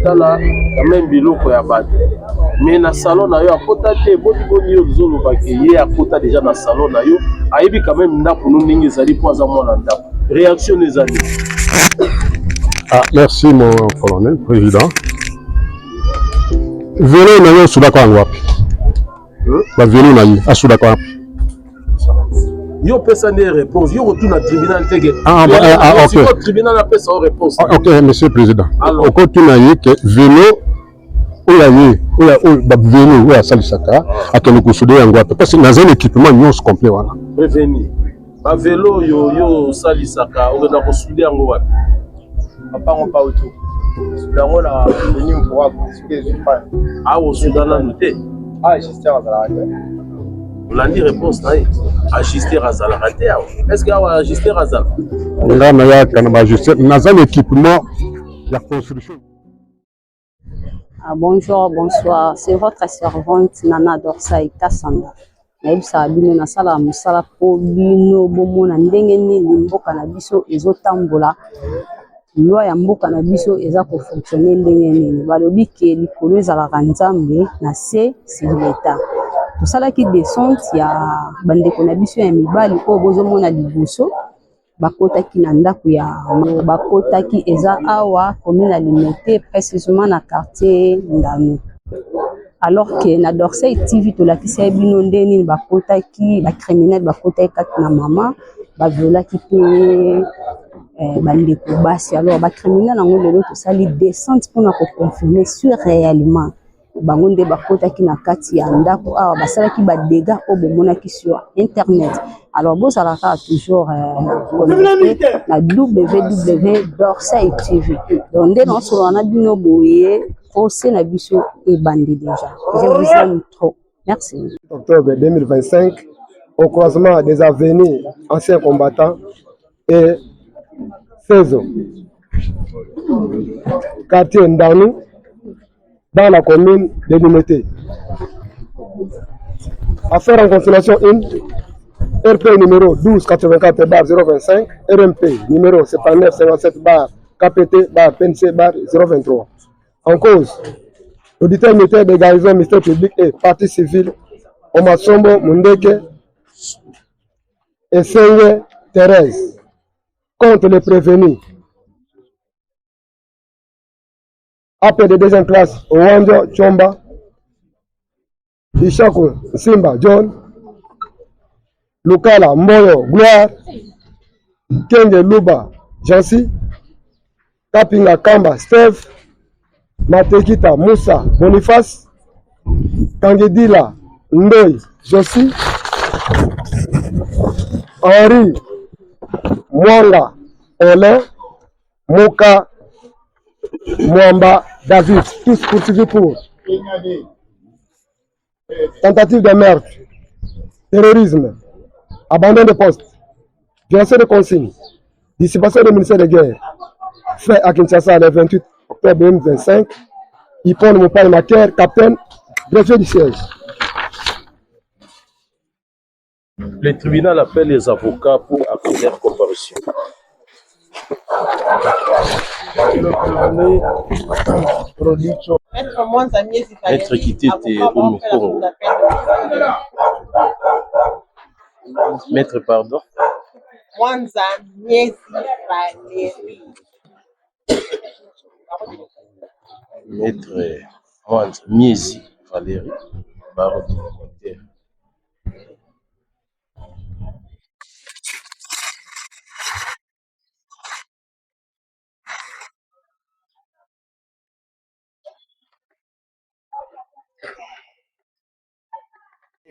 tala quand même biloko ya bato. Mais na salon na yo akota te boni yo zolo ba ke ye akota déjà na salon na yo ayebi quand même ndapo no ndenge ezali po aza mwana ndapo. Réaction ezali. Ah, merci mon colonel président. Vélo na yo suda kwa ngwapi? Ba vélo na yo asuda kwa ngwapi? Yo pesa des réponses. Yo retourne au tribunal tege. Ok. Au tribunal a pesa aux réponses. Ok, monsieur le président. Au côté na yo que vélo oya ba vélo oya salisaka akene kusude ya ngwapi parce que dans un équipement nyonso complet wana. Prévenir. Ba vélo yo salisaka okenda kusude yango wapi? Papa on pas autour. Dango na venu pour expliquer je pas. Ah au Soudan na noté. Ah, j'espère à la radio. On a dit réponse là. Ajuster Razal raté. Est-ce qu'il y a ajuster Razal? Là na ya kana ba ajuster dans un équipement la construction. Bonjour, bonsoir. C'est votre servante Nana Dorsaïta Sanda. Naibsa bino na sala musala po bino bomona ndenge nini mboka na biso ezotambola. Loi ya mboka na biso eza ko fonctionner ndenge nini. Balobi ke likolo ezalaka nzambe na se sur l'état. Tosalaki descente ya bandeko na biso ya mibali oyo bozomona liboso bakotaki na ndako ya bakotaki eza awa commune ya Limete précisément na quartier Ndanu. Alors que na Dorsey TV tolakisa bino ndenge nini bakotaki ba criminel bakotaki kati na mama baviolaki pe bandeko basi. Alors ba criminel nango lelo tosali descente mpona ko confirmer sur réellement bango nde bakotaki na kati ya ndako awa basalaki ba dégâts au bomonaki sur internet. Alors bozalaka toujours connecté na www.dorsey TV. Donc nde nosolo na bino boye procès na biso ebandi déjà. Je vous aime trop. Merci. Octobre 2025 au croisement des avenues anciens combattants et Fezo, quartier Ndanu, dans la commune de Limete. Affaire en constellation 1, RP numéro 1284-025, RMP numéro 7957 KPT PNC 023. En cause, l'auditeur militaire des garnisons ministère public et partie civile, Omasombo Mundeke et Seigne Thérèse, contre les prévenus. AP de deuxième classe, Owanjo Chomba, Ishaku Simba John, Lukala Mboyo Gloire, Kenge Luba Jansi, Kapinga Kamba Steve, Matekita Moussa Boniface, Kangedila Ndoy Josi, Henri Mwanga Olin, Moka Mwamba David, tous poursuivis pour tentative de meurtre, terrorisme, abandon de poste, violation de consignes, dissipation du ministère de guerre, fait à Kinshasa le 28 octobre 2025, Ipon Moupaï Maker, capitaine, greffier du siège. Le tribunal appelle les avocats pour accuser comparution. Être quitté au micro. Maître, pardon. Maître Mwanza Miezi Valérie, baron de Monterre.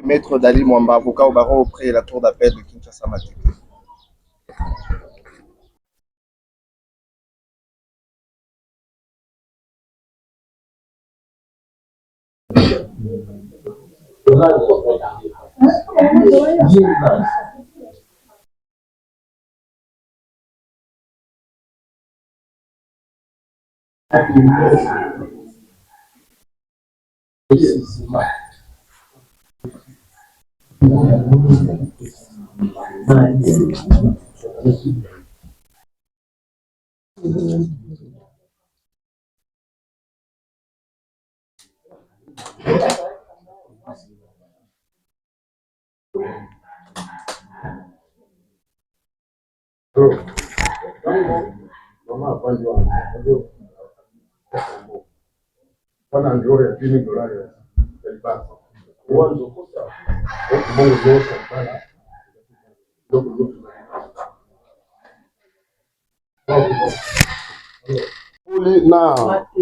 Maître Dali Mwamba, avocat au barreau auprès de la cour d'appel de Kinshasa Maté.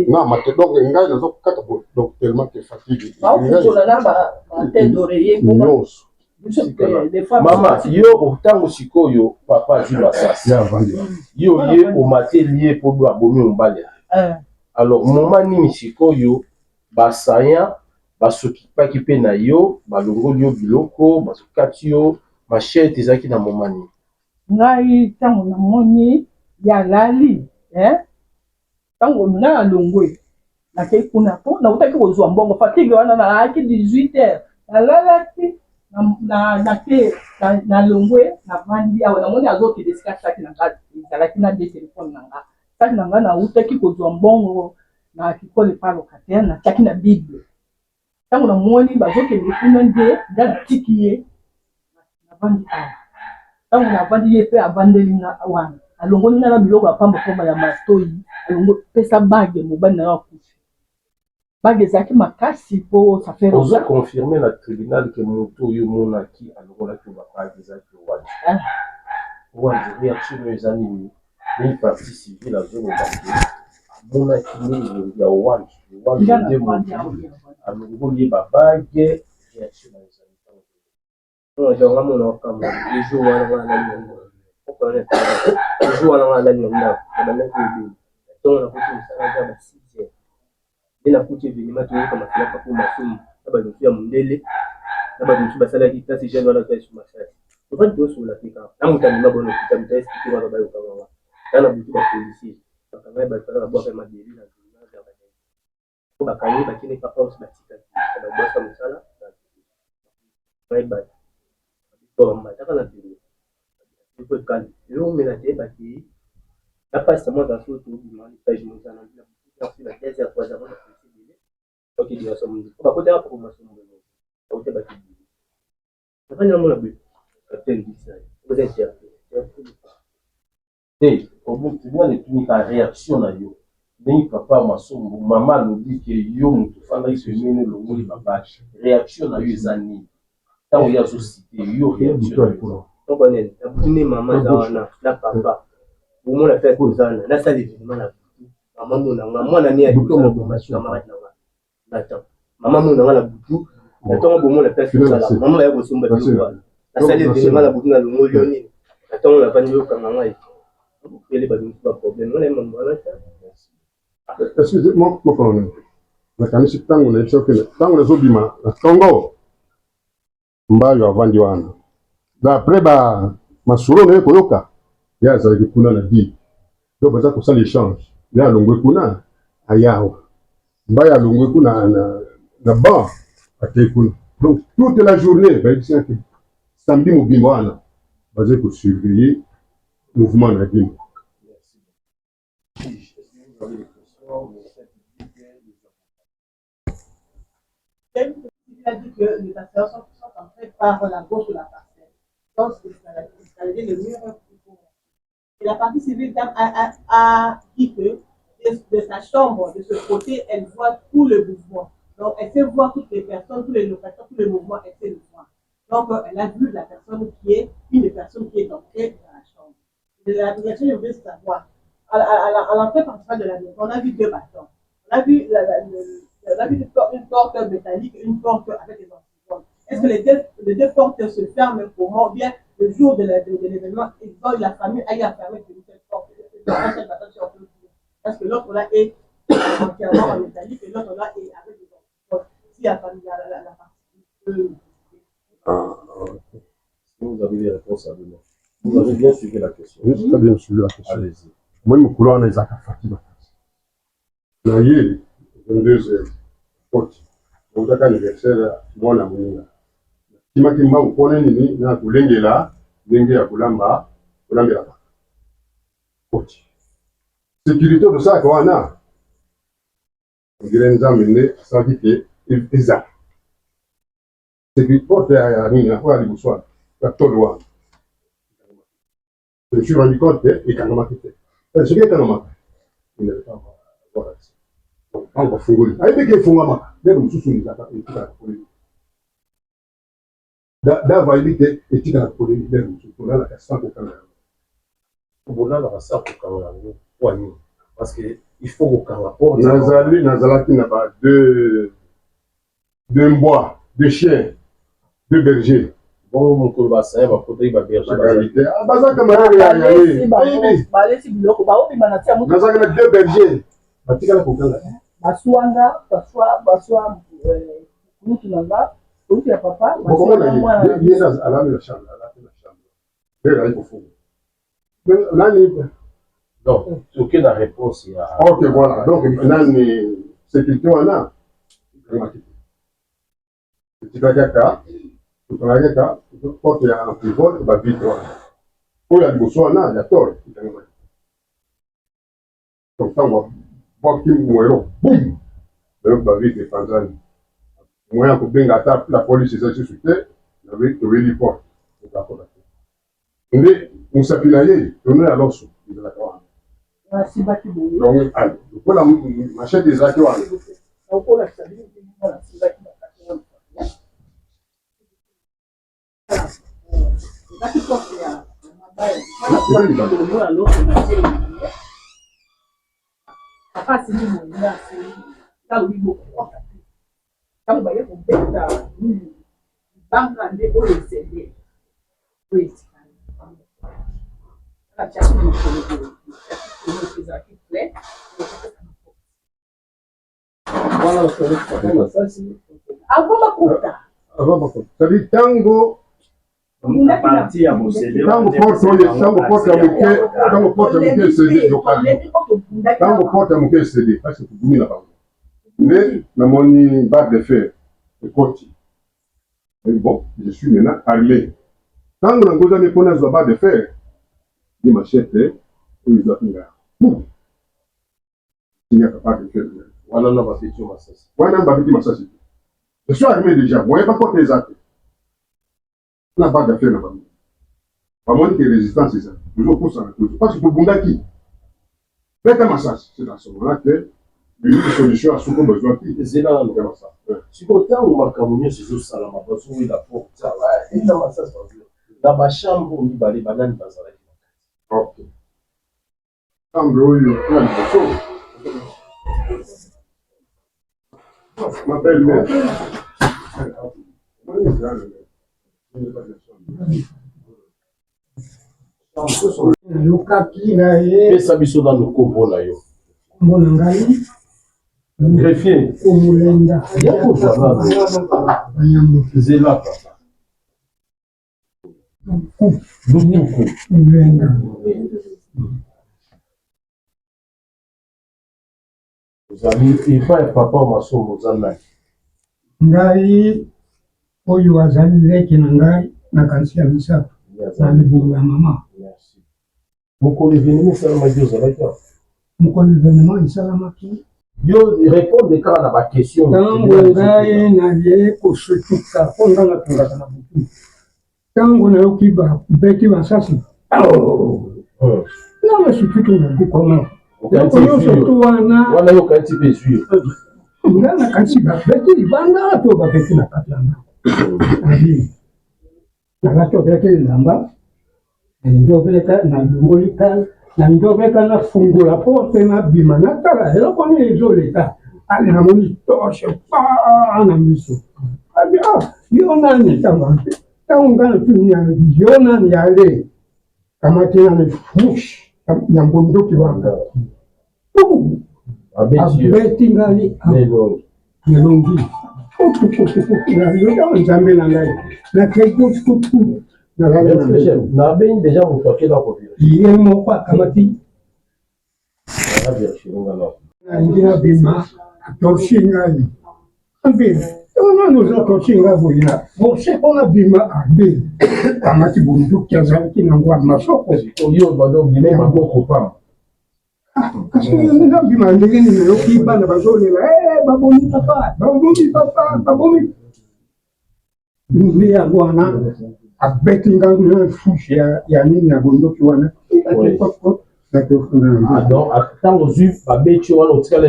na mate donc ngai nazokata donc tellement que fatigue mama yo ntango sikoyo papa azwi basasi yo ye omateli ye mpo abomi mobali alors moma nini sikoyo basaya basokipaki mpe na yo balongoli yo biloko bazokati yo mashete ezalaki na moma nini ngai ntango namoni yalali ntango nga alongwe nakei kuna mpo nakutaki kozwa mbongo fatigue wana nalaki 18h nalalaki nalongwe navandi awa namoni azokende esika saki na nga ezalaki na de telefone na nga saki na nga nautaki kozwa mbongo na kikole pa locataire natiaki na bible ntango namoni bazokende kuna nde nga natiki ye navandi awa ntango navandi ye mpe avandeli nga wana alongoli nga na biloko ya pamba pamba ya matoi alongo pesa bage mobali na yo akufi bage ezalaki makasi mpo safere ozo confirme na tribunal ke moto oyo monaki alongolaki bapage ezalaki wana réaction oyo eza nini nini partie civile azolobaki amonaki nini ya owani nde moto alongoli ye babage réaction na ezali ngamona okamba ejo wana wana ejo wana wana ndani ya ndako nabandaki ebele ntongo nakuti mosala eza ba 6h nde nakuti evenema toyoka mafelaka mpo masumu na bato mosusu ya mondele na bato mosusu basalaki tasi jeune wana toya sur masasi tofandi tosola te kaka na moto andima bona okita moto aexplike wana bayokanga wana ta na butu bapolisier bakangai bafala babwaka mabeli na journage ya banene po bakangi bakende papa osi batikaki babwaka mosala bato bamataka na biro ekokani yo omela te bakei na pasi moi za so tobima page mozana na butu na tese ya trois avant na polisi bile oki dia so mundi ko bakota ko maso mundi ko te bakei nafanya namona bwe captain disai vous êtes là te obutu ni tunika réaction na yo ndenge papa masombo mama alobi ke yo moto fandaki semene longoli babaki réaction na yo eza nini ntango yo azosite yo réaction donc on est abune mama zawana na papa bomona fait kozana na sala événement na butu mama mona mwana ni ya butu na bomashika mama na ta mama mona na butu na tongo bomona fait kozala mama ya kosomba biloko wana na sala événement na butu na longoli yo nini na tongo la vandi yo kanga ngai ele ba dintu ba problème on est maman là excusez-moi mon colonel nakanisi ntango na yeso kene ntango nazobima na tongo mbayo avandi wana d'après masolo na ye koyoka ye azalaki kuna na ville donc baza kosala échange ye alongwe kuna ayawa mbayo alongwe kuna na ban akei kuna donc toute la journée bayebisaki samedi mobimba wana baza kosurveiller mouvement na ville. Il a dit que les assaillants sont entrés par la gauche de la parcelle. Donc, c'est le mur. Et la partie civile a dit que de sa chambre, de ce côté, elle voit tout le mouvement. Donc, elle sait voir toutes les personnes, tous les locataires, tous les mouvements, elle sait le voir. Donc, elle a vu la personne qui est, une des personnes qui est entrée dans la chambre. De la direction, je veux savoir. À l'entrée principale de la maison, on a vu deux bâtons. On a vu une porte métallique et une porte avec des antivols. Est-ce que les deux portes se ferment comment? Bien, le jour de l'événement, la famille a fermé cette porte. Parce que l'autre là est entièrement en métallique et l'autre là est avec des antivols. Si la famille a la partie. Vous avez des réponses à donner. Vous avez bien suivi la question. Oui, très bien suivi la question. Allez-y. Moi, je me coulais en Isaac Fatima. Na ye 22h pote okaka anniversaire mwana mwenga kimaki mbangu mpona nini na kolengela ndenge ya kolambela pote sécurité tosalaka wana ondire nzambe nde asalaki ke eza c'est que porte ya nini akoya liboso ya tolo wana je me suis rendu compte que ekangamaki te soki ekangamaka il n'avait pas avoir accès donc ntango bafungoli ayebiki efungamaka ndenge mosusu etikala poleli dava ayebi te etikala poleli ndenge mosusu tolalaka sans kokanga yango bolalaka sa kokanga yango po nini parce que il faut kokanga po nazalaki na ba deux mbois deux chiens deux bergers bon mokolo basaya bakotaki baberger bazaka mayele ya nazalaka na deux bergers batikala kokanga baswanga baswa kutu nanga kutu ya papa baswanga alami na chambre ndenge ali kofunga nani donc soki na réponse ya ok voilà donc nani sécurité wana etikakaka tokangaka porte ya antivol bavitre wana oyo ya liboso wana ya tole ekangamaki donc ntango bwaki mwero bum donc bavitre epanzani moyen ya kobenga ata la police eza lisusu te toyeli porte ekakota te nde mosapi na ye tono ya loso ezalaka wana donc lokola machete ezalaki wana c'est-à-dire tango porte ya moke esede parce tobumi na bango nde namoni barre de fer ekoti bon je suis maintenant armé ntango nangozami mpo nazwa barre de fer ni machete oyo ezwaki nga signaka barre de fer wana na bapeti masasi wana babeti masasi te je suis armé déjà boyeba porte eza te na barre de fer na bango bamoni ke résistance eza tozokosana toujours parce que tobundaki beta masasi c'est dans ce moment-là que une solution à ce qu'on besoin ezela na masasi sikoyo ntango makambo nyonso ezosalama bazowela porte eza masasi na bachambre mibale banani bazalaki ok chambre oyo ya liboso ma belle mère lukaki na ye pesa biso nano kombo na yo kombo na ngai greffier omulenda zela papa lutuku mulenda ozali epa ya papa o masomo oza nani ngai oyo azali leki na ngai na kanisi ya misato na libongo ya mama mokolo evenema esalamaki ozalaki mokolo evenema esalamaki yo répondre kaka na baquestion ntango ngai naye kosotuka mpo nga natongaka na butu ntango nayoki beti basasi na basutuki nabi koma eloko nyonso tu wana yokanisi mpe ezwi nga nakanisi babeti libanda to babeti na kati ya ndako abi nalati obeleki elamba nandobeleka nalongolika nandobeleka nafungola porte nabima natala eloko nini ezoleka ale namoni toshe pa na miso abi yo nani ntango nga natuni yo nani yale kamati nani fush ya mbondoki wanga abeti ngai elongi nayoka nzambe na ngai nakeikutu nabeni deja moto akenda kovira ye moko akamati nalingi nabima atorsi ngai ambe nano oza torsi ngai boyina borse mpo nabima abe akamati bonduki azalaki nango ya masoko oyo bado bima maboko pamba Kasi nabima ndenge nini nayoki bana bazolela babomi papa babomi nde yango wana abeti nga fushe ya nini ya bondoki wana ntango ozwi babeti wana otikala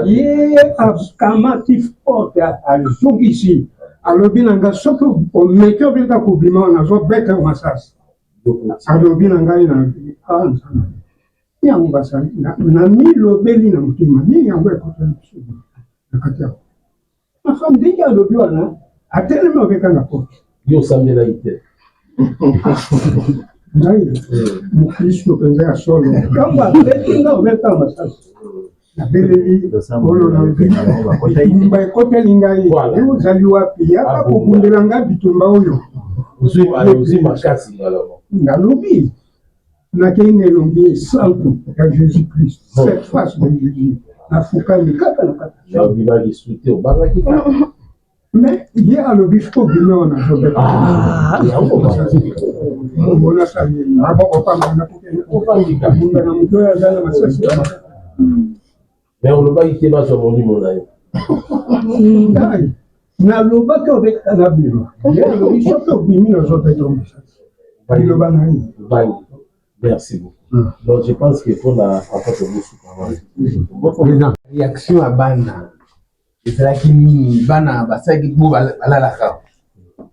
ye akamati forte azongisi alobi na nga soki omeki obeta kobima wana azobeta masasi alobi na ngai na yango basali na milobeli na motema nini yango ekotala biso na kati yako nafa ndenge alobi wana atelemi obeka na poto yo osambelaki te ngai mokristo mpenza ya solo ntango abeti nga obeta masasi nabeleli olo nabitumba ekoteli ngai ozali wapi ata kobundela nga bitumba oyo ozwi makasi nalobi nakei na elongi esantu ya jésus christ cette face de jésus nafukami kaka na kati obimaki te obangaki kaka mais ye alobi soki obimi wana azobeta obona sali maboko pamana kobunda na moto oyo aza na masasi mais olobaki te bazwa molimo na yo ngai nalobaki obeta na bino ye alobi soki obimi nazobeta masasi liloba na ye merci beaucoup donc je pense que pour la réaction à bana ezalaki nini bana basalaki bo balalaka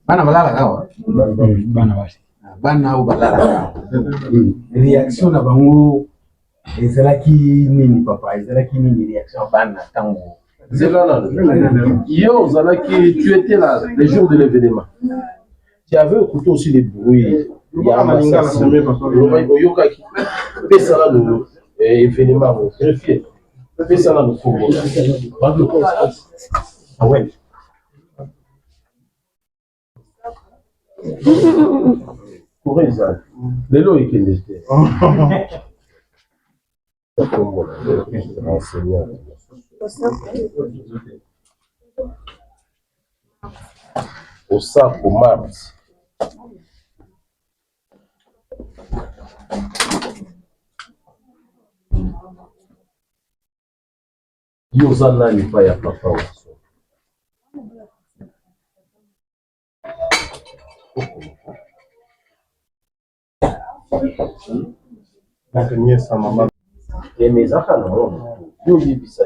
bana oyo balalaka réaction na bango ezalaki nini papa ezalaki nini réaction ya bana ntango yo ozalaki tu étais là les jours de l'événement tu avais écouté aussi les bruits ya masasi oyokaki pesala lolo événement greffier pesala lokombo awen kore ezali lelo ekende te osako mars yo oza nani pa ya papa waso emezaka na mona yo oyebisa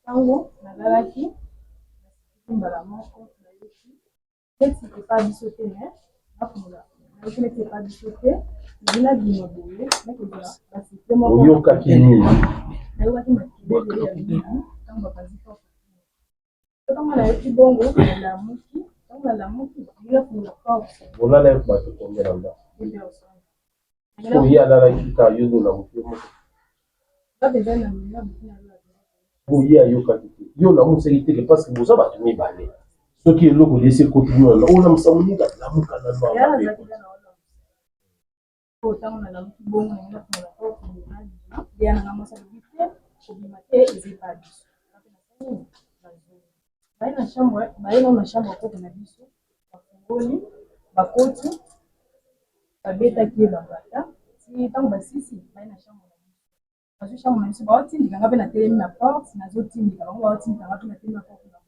ntango nalalaki mbala moko neti epa biso te me nafungola nayoki neti epa biso te ezina bima boye nakozala basite moko oyokaki nini nayokaki makilele ya mingi ntango bapanzi force ntango nayoki bongo nalamuki ntango nalamuki nafungola force olala yo bato kombela nda oye alalaki ka yo nolamuki moko bapenza na mina bokina boye ayokaki te yo olamusaki te parce que boza bato mibale soki eloko lesi continue na olamusa moninga lamuka na ntango nalamuki bongo nangi nafungola force ya nanga mwasi alobi te kobima te ezepa biso baye na chambre baye nao na chambre koko na biso bafungoli bakoti babetaki ye babata ti ntango basisi baye na chambre na biso bazwi chambre na biso baotindika nga mpe natelemi na porte nazotindika bango baotindika nga mpe natelemi na porte na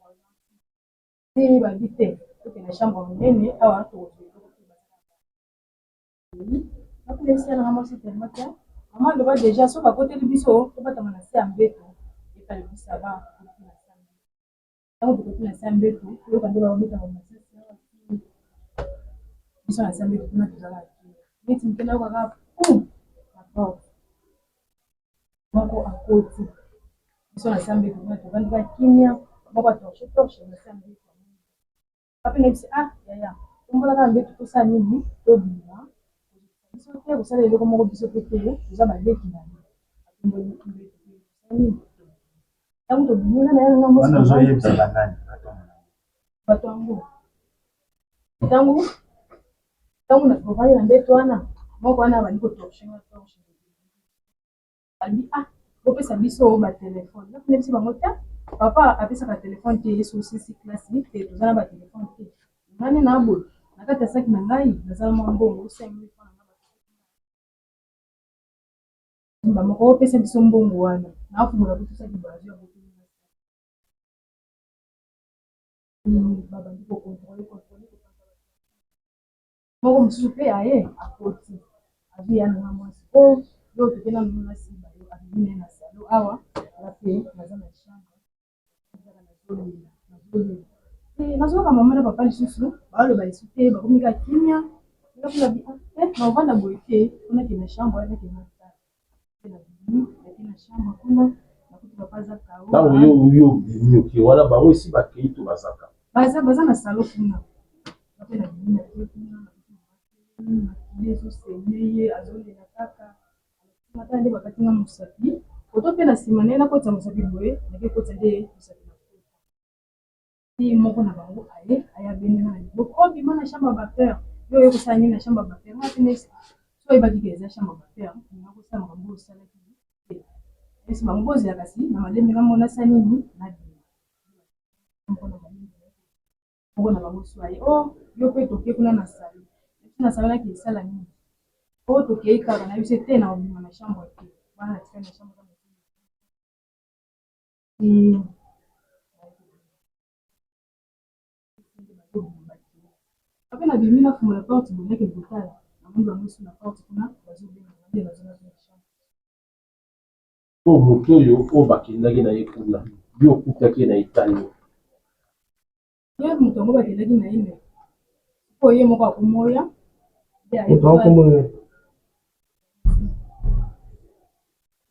ti babi te toke na chambre monene awa tokonakunaesika nanga mwasi telema te mama aloba deja so bakoteli biso tobatama na se ya mbeto epale biso aba ntango tokoti na se ya mbeto oyoka nde babetaka masasi biso na se ya mbeto kuna tozalaki neti mpe nayokaka pum na porte moko akoti biso na se ya mbeto kuna tovandika kimia moko atorche na se ya mbeto ape na biso yaya tombolaka mbeto tosala nini tobima biso te kosala eloko moko biso pe te toza baleki na ntango tobimina na yango bato yango ntango ovandi na mbeto wana moko wana abandi kotorche abi bopesa biso batelefone napena biso bango te papa apesaka telefone te ye sosisi klasi te toza na batelefone te ngani na boye na kati ya saki na ngai nazala mwa mbongo 5 000 francs Ba moko pesa biso mbongo wana. Na fumula ko tusa kibazo ya boto. Baba ndiko contrôler. Moko mususu pe aye akoti. Abi yana na mwasi. Oh, yo tukena mwana siba yo abine na salo awa. La pe naza na shamba. Nazoka mama na papa lisusu baloba lisusu te bakomika kimia na ovanda boye te kuna kena chambre wana kena chambre kuna nakuti papa aza kao ntango yo bimioki wana bango esi bakei to bazaka baza na salo kuna bape na bimi na te kuna ezosenye azolela kaka mata nde bakatinga mosapi oto mpe na nsima naye nakotisa mosapi boye nake kotisa nde mosapi moko na bango aye ayabenga na liboko obima na chambre bapere yo oyokosala nini na chambre bapere ngapene so oyebaki ke eza chambre bapere nakosala makambo osalaki esi bango bozela kasi na malembe nga mona sa nini moko na bango so aye o yo mpe toke kuna na sali nasalaki esala nini o tokei kaka na biso te na obima na chambre te bana natika na chambre après na bimi na fumula porte boneke botala na mundu bango sur la porte kuna bazobenga nde bazona na chambre po moto oyo oyo bakendaki na ye kuna yo okutaki na etali ye moto yango bakendaki na ye me po ye moko akomoya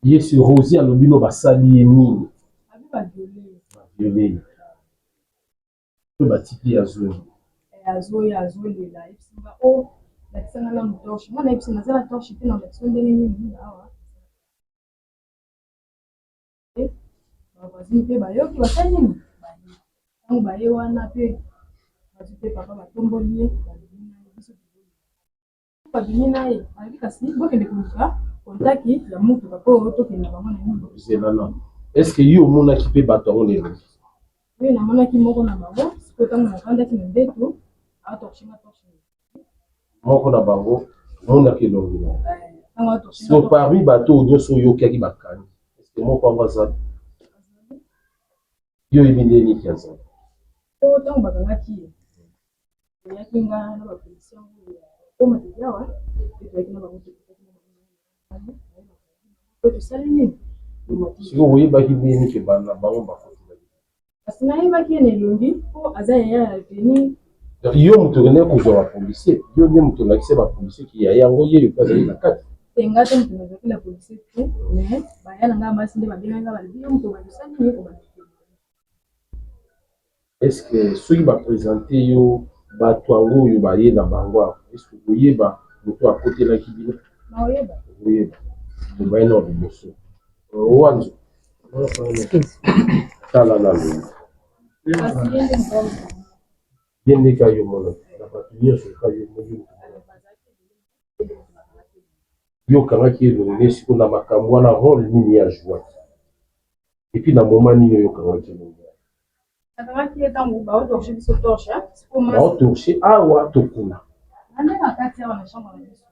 yesi Rosie alobi no basali ye nini baviole to batiki ya zoi azoya azolela ebisinga o lakisanga na motorshe mwana yebisi naza na torshe te na lakiso ndenge nini awa bavoisine mpe bayoki basali nini ntango baye wana mpe bazwi mpe papa batomboli ye babimi na ye alobi kasi bokende koluka kontaki ya motuka mpo tokende bango na zelana estce yo omonaki mpe bato yango lelo oyo namonaki moko na bango sikoyo ntango navandaki na mbeto atorshinga torshe moko na bango omonaki elongi na so parmi bato nyonso oyokaki bakani estce moko yango aza yo oyebi nde niki aza po ntango bakangaki ye oyaki nga na bapolisi yango omateki awa etoyaki na bango tosali nini siko oyebaki nde niki bana bango bakotilaki kasi nayebaki ye na elongi mpo aza yaya ya veni yo moto okende kozwa bapolisier yo nde moto olakisi bapolisier ki ya yango ye yope azali na kati tenga te moto nazwaki la polisi te me baya na ngai basi nde babenganga balobi yo moto badosali nini kobana estce soki baprésente yo bato yango oyo baye na bango awa estce koyeba moto akotelaki bino naoyeba oyeba tobaye na liboso wanzo tala na lelo kasi ye nde moto ye nde ka yo mona na bato nyonso ka yo moni yo okangaki elongi siko na makambo wana role nini ya jouaki epuis na moma nini oyo okangaki elongi nakangaki ye ntango baotorshe biso torshe baotorshe awa tokuna ande na kati awa na chambre na biso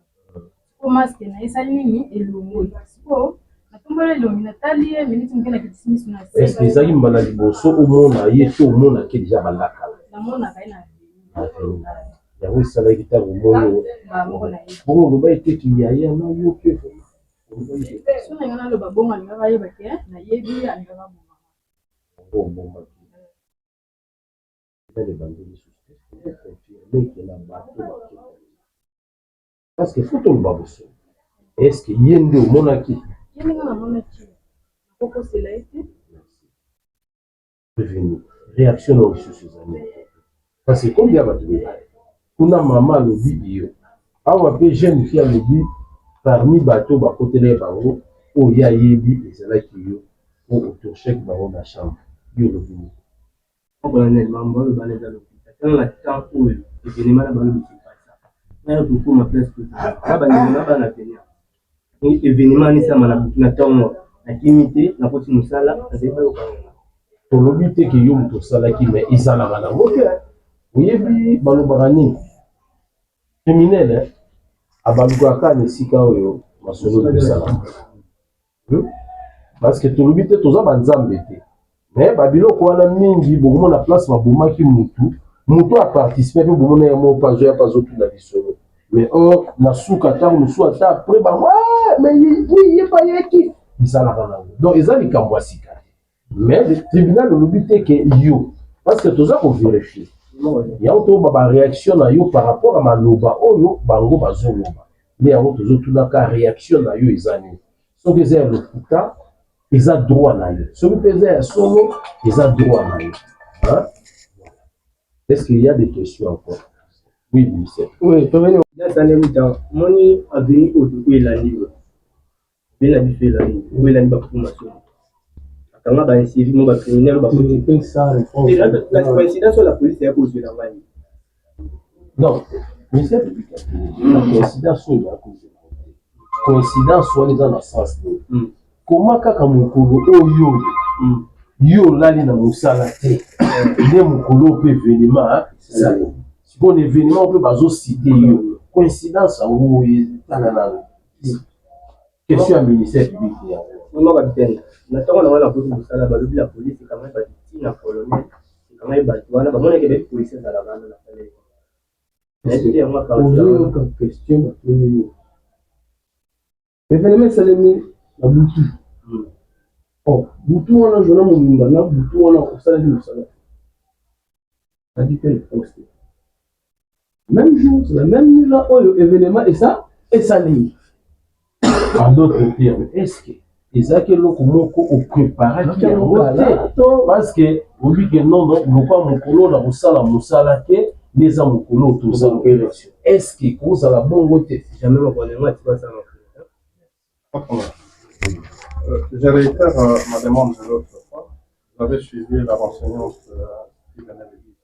siko maske na esali nini elongi siko natomboli elongi natali ye miniti moke nakitisi miso na estce ezalaki mbala liboso omona ye to omonake deja balakala namonaka ye na yango esalaki ntango mono bongo oloba eteki yaya na yo mpe so na nga naloba bongo alingaka yebake nayebi alingaka bombaki parce que faut toloba boso est ce que ye nde omonaki ye ndenge namonaki nakokosela ye te prévenu réaction na lisusu ezali parce que combien bato mibale kuna mama alobi yo awa mpe jeune fille alobi parmi bato bakotela bango oyo ayebi ezalaki yo po otosheki bango na chambre yo olobi nini okolanda mambo oyo bana eza lopita tala na temps oyo evenema na balobi kipasa nayo tokóma presque na bandeko na bana penia evenema anisama na butu na ntango nakimi te nakoti mosala nazali bayokanga tolobi te ke yo moto osalaki me ezalaka nango te oyebi balobaka nini criminele abalukaka na esika oyo masolo esalaka Parce que tolobi te toza banzambe te. Mais babiloko wana mingi bongo na place babomaki mutu a participé pe bongo na mo pas ya pas autre na biso. Mais or na suka tango musu ata après ba mais oui y pas yaki izala kana. Donc ezali kambo sika. Mais le tribunal lobi te que yo parce que toza ko vérifier. Il y a autre ba réaction na yo par rapport à maloba oyo bango bazoloba. Mais yango tozo tunaka réaction na yo ezani. So que c'est le puta ils ont droit à aller. Ce qui faisait solo, ils ont droit à aller. Hein? Est-ce qu'il y a des questions encore? Oui, Michel. Oui, tu veux dire, moni a venu au début de la ligne. Il a dit que la ligne, où il a mis la formation. Quand on a suivi mon criminel, la coïncidence sur la police est à cause de la ligne. Non, Michel, la coïncidence sur la cause de la ligne. Coïncidence soit les dans le sens de. Comment kaka mukolo oyo yo lali na musala te ne mukolo pe événement ça si bon événement peut bazo citer yo coïncidence ou tanana question à ministère public ya moi capitaine na tango na wala ko musala ba lobi la police quand même ba tina colonel quand même ba wana ba mona ke ba police za la bana na pale na dit moi ka question événement salemi na butu. Oh, butu wana jona mumba na butu wana osala di musala. Ça dit quel poste. Même jour, c'est la même nuit là, oh, événement et ça ligne. En d'autres termes, est-ce que Isaac et Loko Moko ont préparé parce que on dit que non, nous pas mon colo na musala ke les amis colo tous en élection. Est-ce que cause à la bonne côté jamais mon gouvernement tu vas ça. Je réitère ma demande de l'autre fois. Vous avez suivi la renseignement qui venait de dire.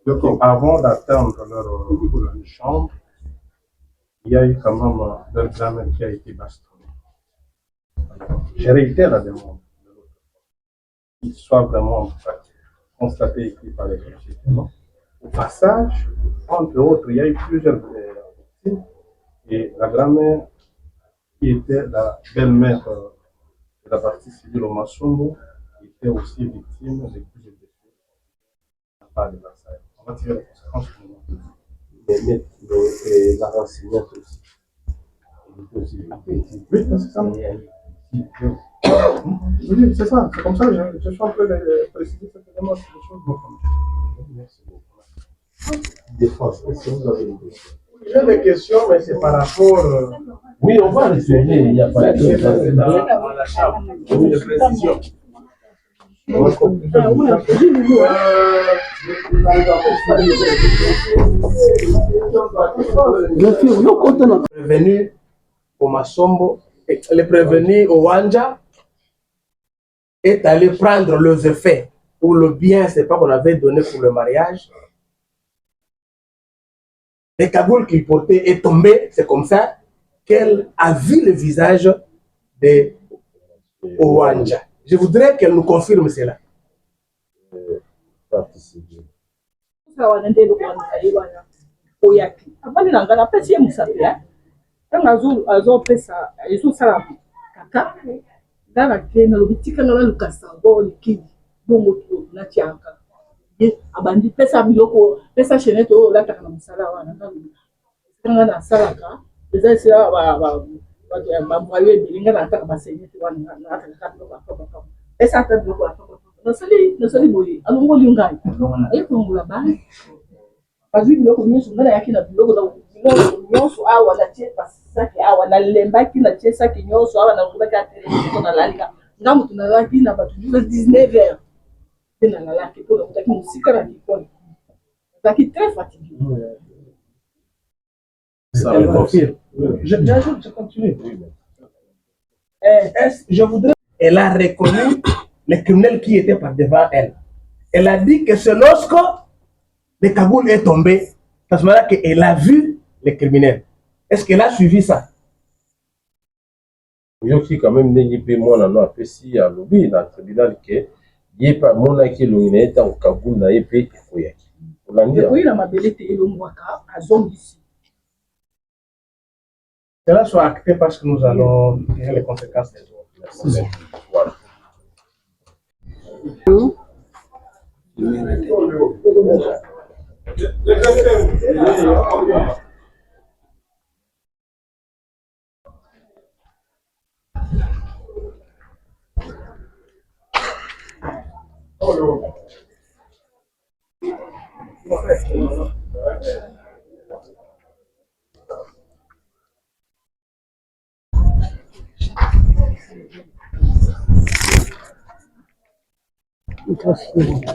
Donc, avant d'atteindre leur chambre, il y a eu quand même leur examen qui a été bastonné. Je réitère la demande de l'autre fois. Qu'il soit vraiment constaté écrit par les renseignements. Au passage, entre autres, il y a eu plusieurs victimes et la grand-mère qui était la belle-mère de la partie civile au Masumbo, était aussi victime de plusieurs blessures. On va tirer les conséquences pour nous. Mais la renseignante aussi. Oui, c'est ça. Oui, c'est ça. C'est comme ça que je suis en train de préciser certainement ces choses. Merci beaucoup. Défense, est-ce que vous avez des questions? J'ai des questions, mais c'est par rapport. Oui, on va rester. Il n'y a pas de question. Dans la chambre de précision. Prévenu au Masombo, le prévenu au Wanja est allé prendre les effets pour le bien, c'est pas qu'on avait donné pour le mariage. Le cagoule qu'il portait est tombé, c'est comme ça qu'elle a vu le visage de Owanja. Je voudrais qu'elle nous confirme cela. Abandi pesa biloko pesa chenette o la takana musala wana ngana na salaka eza sira ba voyer bilinga na taka basenyete wana na taka ba pesa ta biloko na sali boyi alongo lingai e kongola ba bazwi biloko nyinso ngana yaki na biloko na biloko nyonso awa na tie pasaki awa na lembaki na tie saki nyonso awa na ngula ka tele na lalika ngamu tunalaki na batu 19h. Très fatigué. Ça me confirme. Je continue. Je voudrais. Elle a reconnu le criminel qui était par devant elle. Elle a dit que c'est lorsque le cagoule est tombé, à ce moment-là qu'elle a vu le criminel. Est-ce qu'elle a suivi ça? Yoki quand même n'est pas moi non apprécié à lobby dans le tribunal que il pas mon qui l'unité au Kaboul na épée koyaki. Oui, la mabelete elongwaka azongisi. cela soit acté parce que nous allons tirer les conséquences des autres. Merci. Voilà.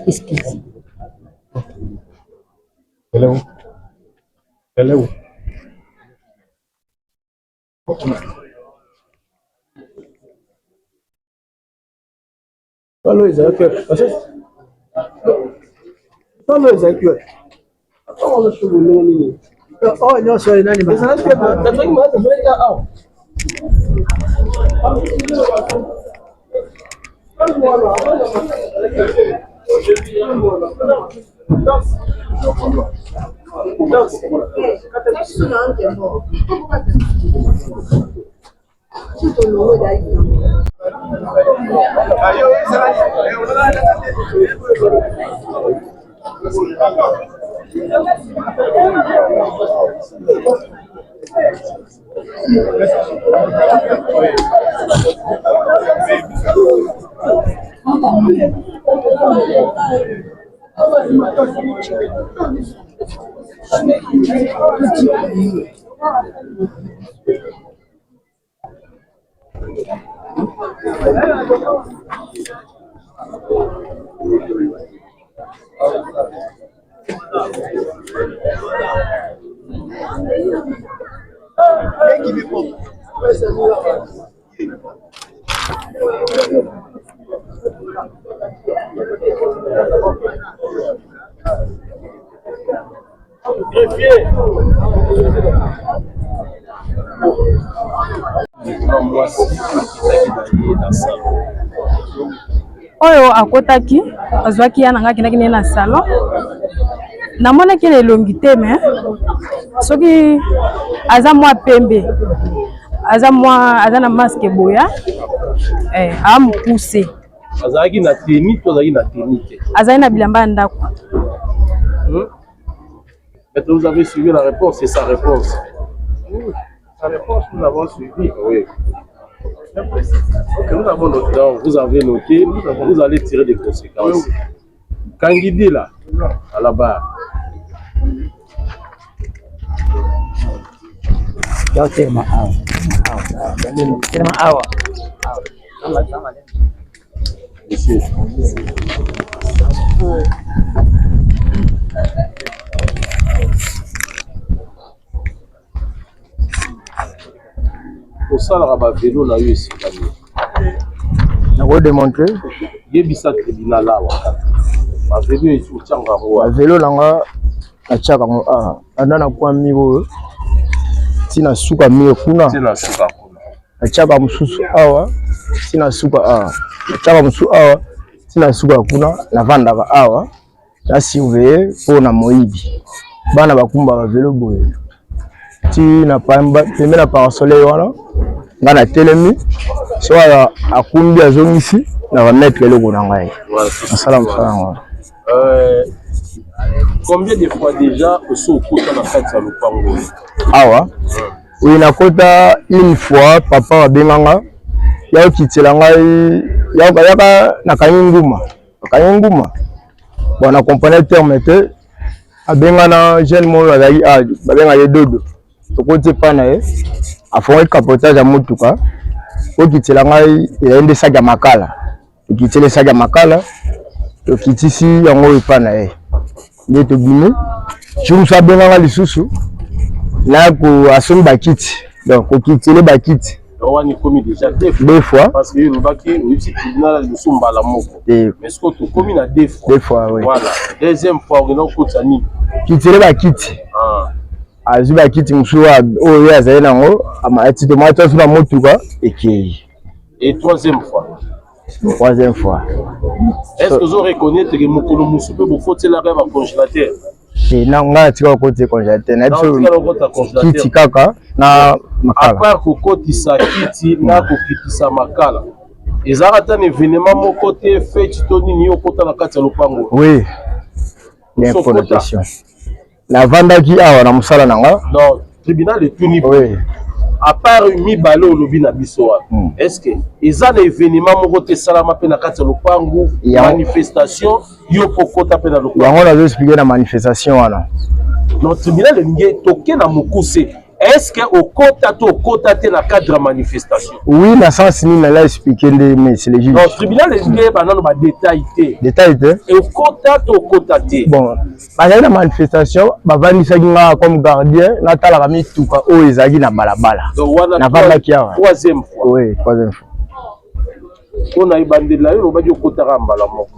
Excuse. Hello. Hello. Palo ezalaki palo ezalaki atonga solo nini oh nyonso nani ezalaki nazongi maza ezalaki awa oyo akotaki azwaki ya nanga akendaki naye na salon namonaki elongi te me soki aza mwa pembe aza na maske boya amukuse azalaki na teni to azalaki na teni te azali na bilamba ya ndako. Vous avez suivi la réponse, c'est sa réponse. Sa réponse, nous l'avons suivi. Oui. Nous avons noté, vous avez noté, vous allez tirer des conséquences. Kangidi là, à la barre. Monsieur. osalaka bavelo na yo esikani nakodémontre yebisa tribunal awa bavelo otyanga yango bavelo nanga natiaka yango awa anda nakwa mire oyo ntina suka mire kuna natiaka mosusu awa ntina suka awa natiaka mosusu awa ntina suka kuna navandaka awa nasurveille mpo na moyibi bana bakumba bavelo boye ti na pembe na parasoleil wana nga na telemi so akumbi azongisi na bametre eloko na ngai nasala mosala yango. Combien de fois déjà osi okota na kati ya lopango awa oyo nakota une fois papa abenganga ya okitela ngai yaka nakangi nguma bon na compagnie terme te abengana jeune moko azali babenga ye dodo tokoti epai na ye afongi capotage ya motuka okitela ngai ezali nde saki ya makala okiteli saki ya makala tokitisi yango epai na ye nde tobimi jour mosusu abenganga lisusu naye asombi bakiti donc okiteli bakiti wani komi déjà deux fois parce que lobaki oyuti tribunal lisu mbala moko mais ce que tu komi na deux fois oui voilà deuxième fois on a kota nini kiteli bakiti azwi bakiti mosusu oyo azali nango amatite mwatosu na motuka ekei et troisième fois est-ce que vous reconnaissez que mokolo mosusu mpe bofotelaka ya bacongélateur Et non, nga tika côté congélateur. Na biso kiti kaka na makala. À part kokotisa kiti na kokitisa makala. Ezaka ta événement mon côté fait toni ni okota na kati ya lopango. Oui. L'information. La vanda qui a na musala nanga. Non, tribunal de tuni. Oui. À part mibale olobi na biso est-ce que eza na événement moko te salama pe na kati ya lopango manifestation yo pokota pe na lopango yango na expliquer na manifestation wana non tribunal nge toke na mokuse est-ce que okota te na cadre de manifestation oui na sens ni na la expliquer mais c'est le juge non tribunal nge banano ba détail te et okota te bon bazali na manifestation bavandisaki nga comme gardien natalaka mituka oyo ezalaki na balabala na vandaki awa troisième fois oui troisième fois mpona ebandela yo lobaki okotaka mbala moko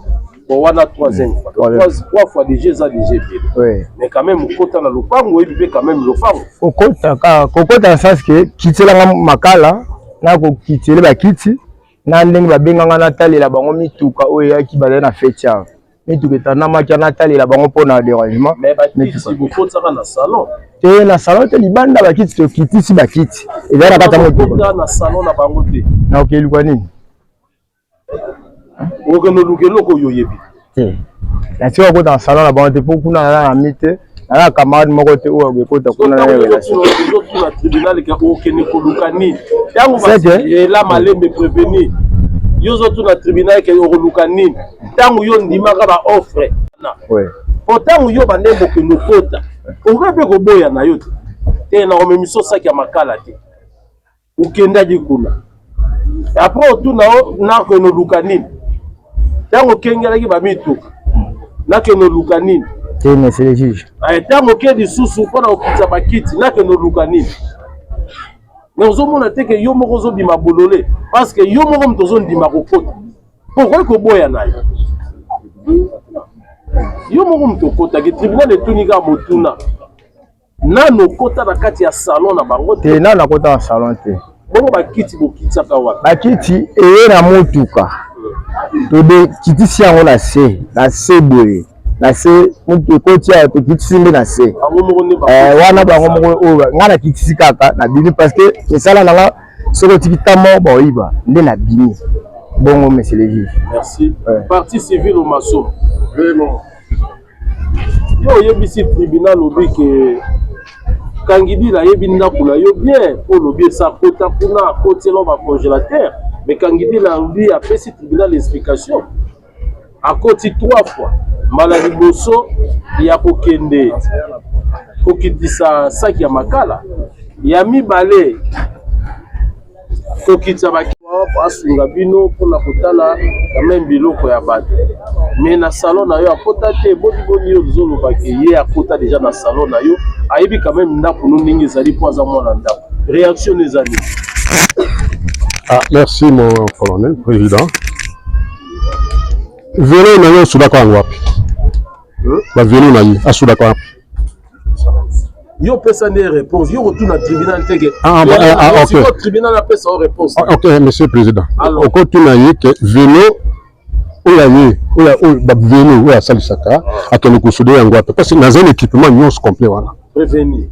bon wana troisième fois trois fois déjà eza déjà bien oui mais quand même okota na lopango oyebi mpe quand même lopango kokota na sens ke kitelanga makala na kokitele bakiti na ndenge babenganga natalela bango mituka oyo eyaki bazali na feti awa mituka etandamaki natalela bango mpona dérangement mais bakiti bokotaka na salon te na salon te libanda bakiti tokitisi bakiti ezali na kati ya motuka na salon na bango te na okeluka nini okende oluka eloko oyo oyebi te natika kokota na salon na bango te mpo kuna naza na mi te naza camarade moko te oyo akekota kuna na relation tribunal ke okende koluka nini ntango ela malembe prévenir yo ozotuna tribunal ke okoluka nini ntango yo ndimaka baoffre po ntango yo bandembo okende okota okoki mpe koboya na yo te na komemiso saki ya makala te okendaki kuna apres otuna o nakende oluka nini ntango okengelaki bamituka nakende oluka nini te mais c'est le juge ntango oke lisusu mpona kokitisa bakiti nakende oluka nini mais ozomona te ke yo moko ozobima bolole parce que yo moko moto ozondima kokota mpo okoki koboya na yo yo moko moto okotaki tribunal etuni kaka motuna nano okota na kati ya salon na bango te nano akota na salon te bongo bakiti bokitisaka wapi bakiti eye na motuka tokitisi yango na se boye na se mutu ekoti awa tokitisi mbe na se wana bango moko oyo nga nakitisi kaka na bimi parce que esala nanga soki otikita moko baoyiba nde na bimi bongo monsieur le juge merci partie civile au maso vraiment yo oyebisi tribunal obi ke Kangidila yebi ndako na yo bien olobi esa kota kuna akotelo ba congélateur mais Kangidila obi apesi tribunal explication akoti 3 fois mbala liboso ya kokende kokitisa saki ya makala ya mibale kokitisa basunga bino mpona kotala kame biloko ya bato mais na salon na yo akota te boni yo ozolobaki ye akota déjà na salon na yo ayebi quand même ndako no ndenge ezali mpo aza mwana ndako réaction ezali merci mon colonel président velo na yo osudaka yango wapi bavelo na ye asudaka wapi yo pesa nde réponse yo retourne na tribunal teke ok tribunal apesa o réponse ok monsieur président okotuna ye ke velo oyo ye oyo bavelo oyo asalisaka akende kosude yango wapi parce que naza na équipement nyonso complet wana prévenir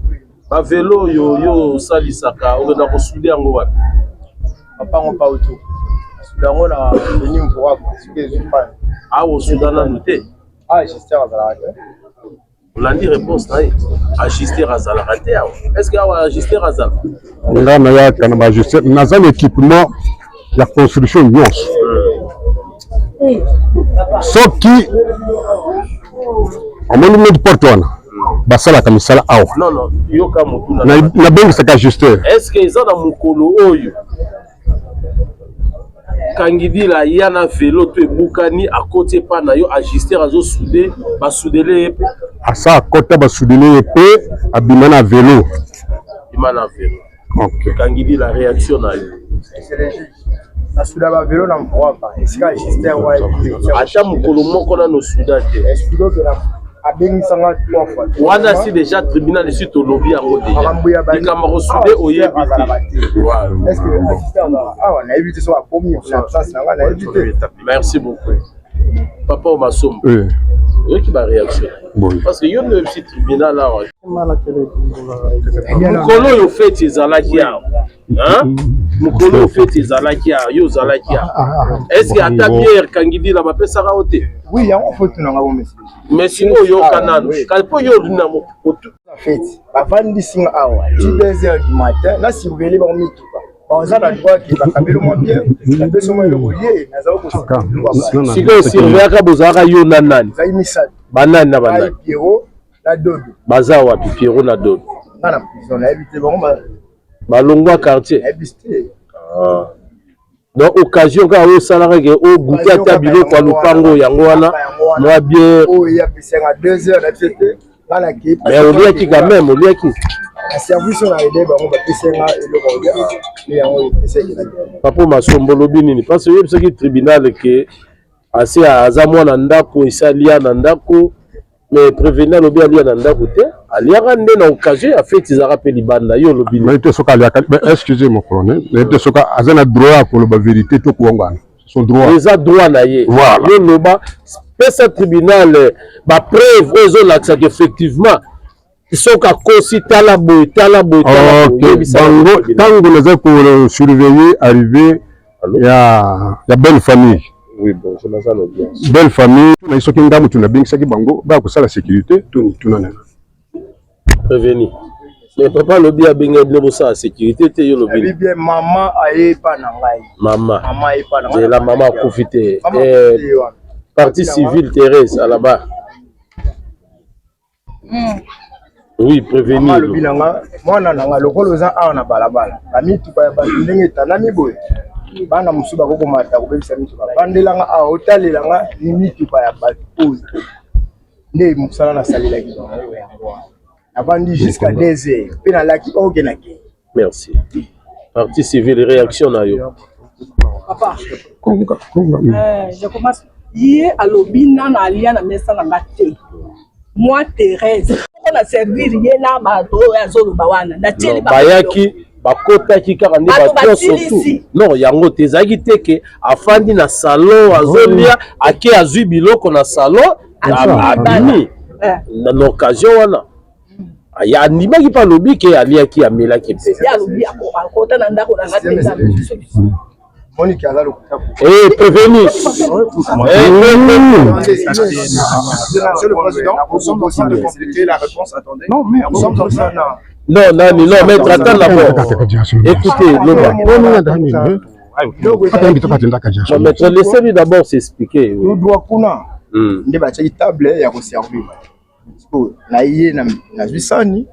bavelo oyo yo osalisaka okenda kosude yango wapi papango pa auto sudango na veni mvwako sike ezupani awa osuda nanu te ajuster azalaka te olandi réponse na ye ajuster azalaka te awa est ce que awa ajuster azalaka nga nayaka na baajuster naza na équipement ya construction nyonso soki omoni modi porte wana basalaka misala awa non yoka motuna nabengisaka ajuster est ce que eza na mokolo oyo Kangidila ya na velo to ebukani akoti epa na yo ajuster azosude basudele ye pe asa akota basudele ye pe abima na velo bima na velo ok Kangidila réaction na yo nasuda bavelo na mvwaka esika ajuster ata mokolo moko nano suda te abengisanga 3 fois wana si déjà tribunal esi tolobi yango déjà likambo kosude oyebi te merci beaucoup papa Omasombo oyoki ba réaction Parce que il y a un petit tribunal là. Mukolo yo fait ezalaki awa. Hein? Mukolo yo fait ezalaki awa, yo zalaki awa. Est-ce que ata Pierre Kangidi la bapesaka ote? Oui, il y a un photo dans la maison. Mais sinon yo kanano. Kalpo yo rina mo potu. Fête. Avant de singa awa, 2h du matin, là si vous voulez ba mitu ba. On a le droit qui va camber moins bien. La personne est reliée, na za ko. Si ko surveiller ka bozaka yo nanani. Ça imisa. Banani na banani. Pierrot na Dodo. Baza wapi Pierrot na Dodo. Na prison na habité bon ba. Balongwa quartier. Habité. Ah. Donc occasion ka o salaka ke o goûter ata biloko ya lupango yango wana moi bien. Oh il y a passé à 2h la fête. Voilà qui. Mais on liaki quand même, on liaki. La service on a aidé ba on ba passer à le regard. Et yango essayer de. Papa masombo binini parce que c'est que tribunal que assez aza mwana ndako isalia na ndako mais prévenir lobi alia na ndako te aliaka nde na occasion ya fête za rappel libanda yo lobi mais te soka aliaka excusez-moi colonel mais te soka azana droit pour la vérité to kuongana son droit les droit na ye yo loba pesa tribunal ba preuve ozo laksa que effectivement soka kosi talabo bango tango les pour surveiller arriver ya belle famille. Oui, bon, c'est ça le bien. Belle famille, on a soki ndamu tuna bingisa ki bango ba ko sala sécurité tuna na. Prévenir. Mais papa le bien benga de ça sécurité te yo le bien. Bien maman aye pa na ngai. Maman. Maman aye pa na ngai. Et la maman a profité. Partie civile Thérèse à là-bas. Oui, prévenir. Maman le bilanga, mwana nanga lokolo za awa na balabala. Ami tu pa ba ndenge tanami boy. Bana musuba koko mata ko bebisa mitu ba bandelanga a otalelanga ni mitu pa ya pause nde musala na salela ki ba abandi jusqu'à 2h pe na laki ogena ki. Merci. Partie civile réaction na yo. Papa je commence hier à l'obina na alia na mesa na ngate moi Thérèse on a servi rien na bato ya zolo bawana na teli bayaki bakotaki kaka nde bato surtout non yango te ezalaki te ke afandi na salon azolia ake azwi biloko na salon abimi na occasion wana andimaki mpe alobi ke aliaki amelaki mpe prévenir. Monsieur le Président, nous sommes en train de compléter la réponse. Attendez. Non, mais nous sommes en train de... Non, maître, attends d'abord. Écoutez, maître, laissez-lui d'abord s'expliquer. Nous doit kuna. Nde ba tshaki table ya ko servir. Na yé na zwisani.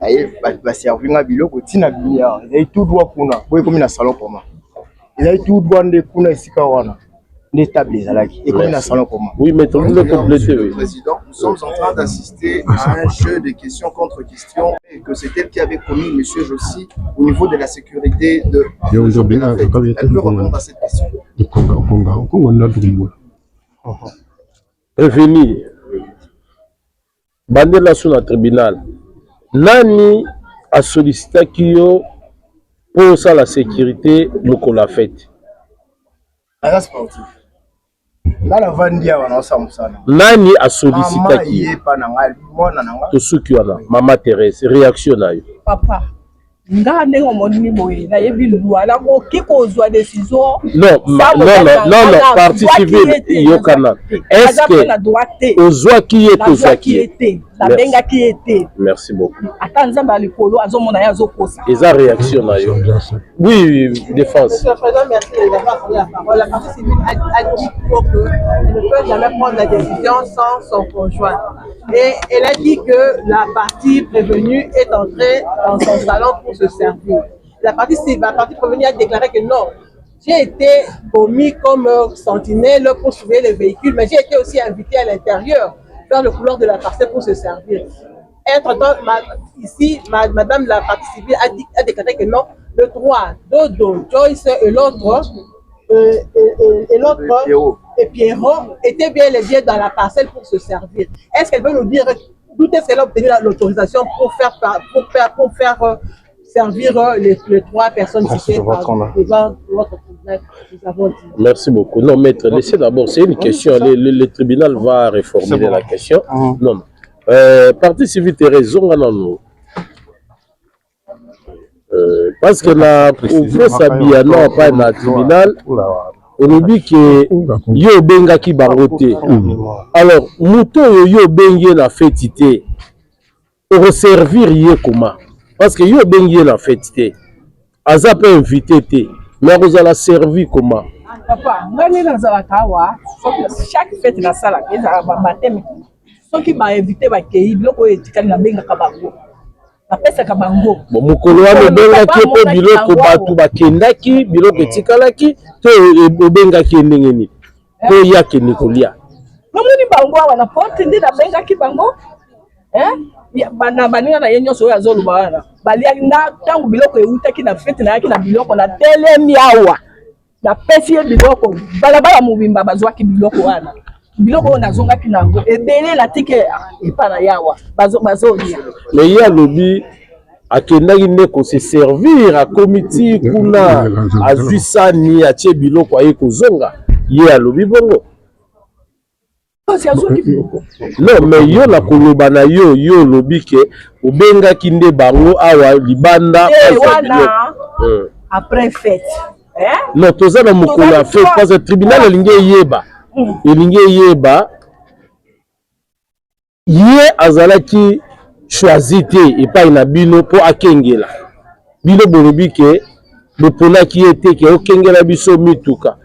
Na yé ba servir nga biloko tina bilia. Et tout doit kuna. Boy comme na salon comment. Il a tout droit de kuna isika wana. Des tables et comme na salon comment. Oui, maître, vous le complétez. Monsieur le Président, nous sommes en train d'assister à un jeu de questions contre questions et que c'est elle qui avait commis monsieur Jossi au niveau de la sécurité de... Elle peut répondre à cette question. Prévenir. Bandela sur le tribunal. Nani a sollicité Kyo pour ça la sécurité, nous l'a fait. La sportif. Là la vandia wana osamusana. Nani a sollicité qui? To suki wana Maman Thérèse réaction na yo. Papa. Nga ndenge omoni boye na yebi loi la ko kiko zwa décision. Non, partie civile yokana. Est-ce que ozwa qui est ozwa qui est? La benga qui était. Merci beaucoup. Attends nzamba likolo azomona ya zokosa. Eza réaction na yo. Oui, défense. Monsieur le Président, merci d'avoir pris la parole. La partie civile a dit qu'elle ne peut jamais prendre la décision sans son conjoint. Et elle a dit que la partie prévenue est entrée dans son salon pour se servir. La partie prévenue a déclaré que non, j'ai été commis comme sentinelle pour surveiller les véhicules, mais j'ai été aussi invité à l'intérieur vers le couloir de la parcelle pour se servir. Entre-temps, ici, madame la partie civile a déclaré que non, le 3, Dodo, Joyce et l'autre, et Pierrot étaient bien les biens dans la parcelle pour se servir. Est-ce qu'elle veut nous dire d'où est-ce qu'elle a obtenu l'autorisation pour faire servir les 3 personnes citées devant votre tribunal. Nous avons dit. Merci beaucoup. Non, maître, laissez d'abord, c'est une question. Le tribunal va reformuler la question. Non. Partie civile, tu as raison, non. Parce que la Sabia non pas dans le tribunal, on dit que yo benga ki baroté. Alors, muto yo benga la fêtité. Pour servir yé comment? Parce que yo benga la fêtité. Aza peut inviter té, mais vous allez servir comment? Papa, ngani na za kawa, chaque fête na sala, eza ba baptême. Ceux qui m'a invité ba kei biloko etikali na benga kabango. Bon, mukolo wana bengaki po biloko batu bakendaki biloko etikalaki to obengaki ndenge nini po yake nikolia nomoni bango wana porte ndi na bengaki bango bana baninga na yenyo so ya zoluba wana balia na tangu biloko eutaki na fete na yaki na biloko na telemi awa na pesi ye biloko balabala mubimba bazwaki biloko wana biloko na zonga kinango ebele la tike epana yawa bazolia mais ya lobi akendaki ndeko se servir a komiti kuna azwisani atie biloko aye kozonga ye alobi bongo non mais yo la koloba na yo lobi ke obengaki nde bango awa libanda wana après fête non toza na mokolo ya fête parce que tribunal elingi eyeba ye azalaki choisi te epai na bino po akengela bino bolobi ke boponaki ye te ke okengela biso mituka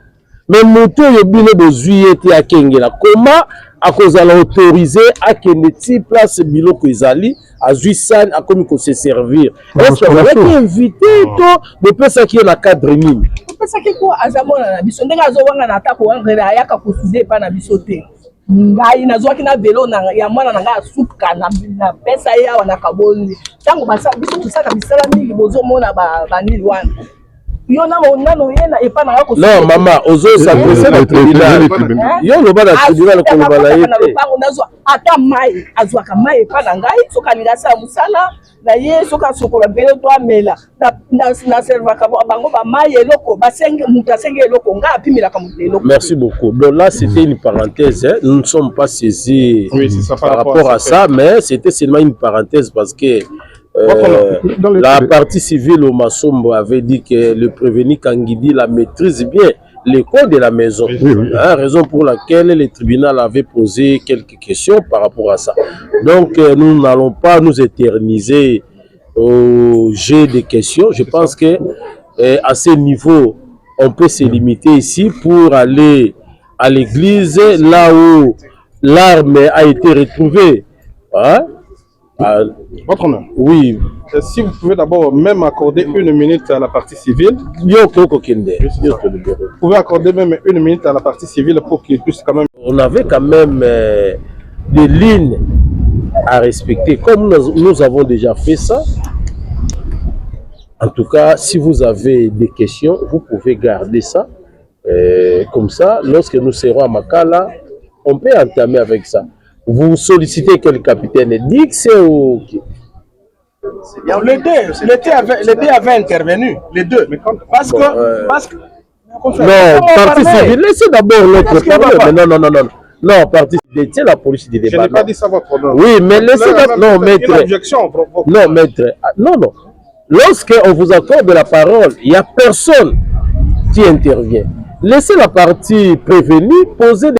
mais moto oyo bino bozwi ye te akengela koma akozala autorisé akende ti place biloko ezali azwi sani akomi kose servir est-ce que invité to bopesaki ye na cadre nini bopesaki ko azamona na biso ndenge azowanga na atako wangela ayaka kosuze epai na biso te ngai nazwaki na velo ya mwana na ngai asuka na pesa ye awa na kabonzi ntango biso tosaka misala mingi bozomona banili wana yo nano ye na epai na ngai kosuze non mama ozosaprese na tribunal yo loba na tribunal koloba na ye te ata mai azwaka mai epai na ngai soki alingi asala mosala na ye soki asokola mbele to amela na servaka bango bamai eloko moto asengi eloko ngai apimelaka moto eloko. Merci beaucoup. Donc là c'était une parenthèse, hein. Nous ne sommes pas saisis par rapport à ça, mais c'était seulement une parenthèse parce que la partie civile au Massombo avait dit que le prévenu Kangidi la maîtrise bien les codes de la maison. Raison pour laquelle le tribunal avait posé quelques questions par rapport à ça. Donc nous n'allons pas nous éterniser au jet de questions. Je pense que à ce niveau, on peut se limiter ici pour aller à l'église, là où l'arme a été retrouvée. Hein? Votre honneur. Oui. Si vous pouvez d'abord même accorder 1 minute à la partie civile. Vous pouvez accorder même 1 minute à la partie civile pour qu'il puisse quand même... On avait quand même des lignes à respecter. Comme nous avons déjà fait ça. En tout cas, si vous avez des questions, vous pouvez garder ça. Comme ça, lorsque nous serons à Makala, on peut entamer avec ça. Vous sollicitez quel capitaine? Dit que c'est au... Les deux avaient intervenu, les deux. Parce que non, partie civile, laissez d'abord l'autre parler. Non. Non, partie civile, c'est la police du débat. Je n'ai pas dit ça, votre honneur. Oui, mais laissez d'abord... Non, maître. Non, maître. Non. Lorsqu'on vous accorde la parole, il n'y a personne qui intervient. Laissez la partie prévenue poser des...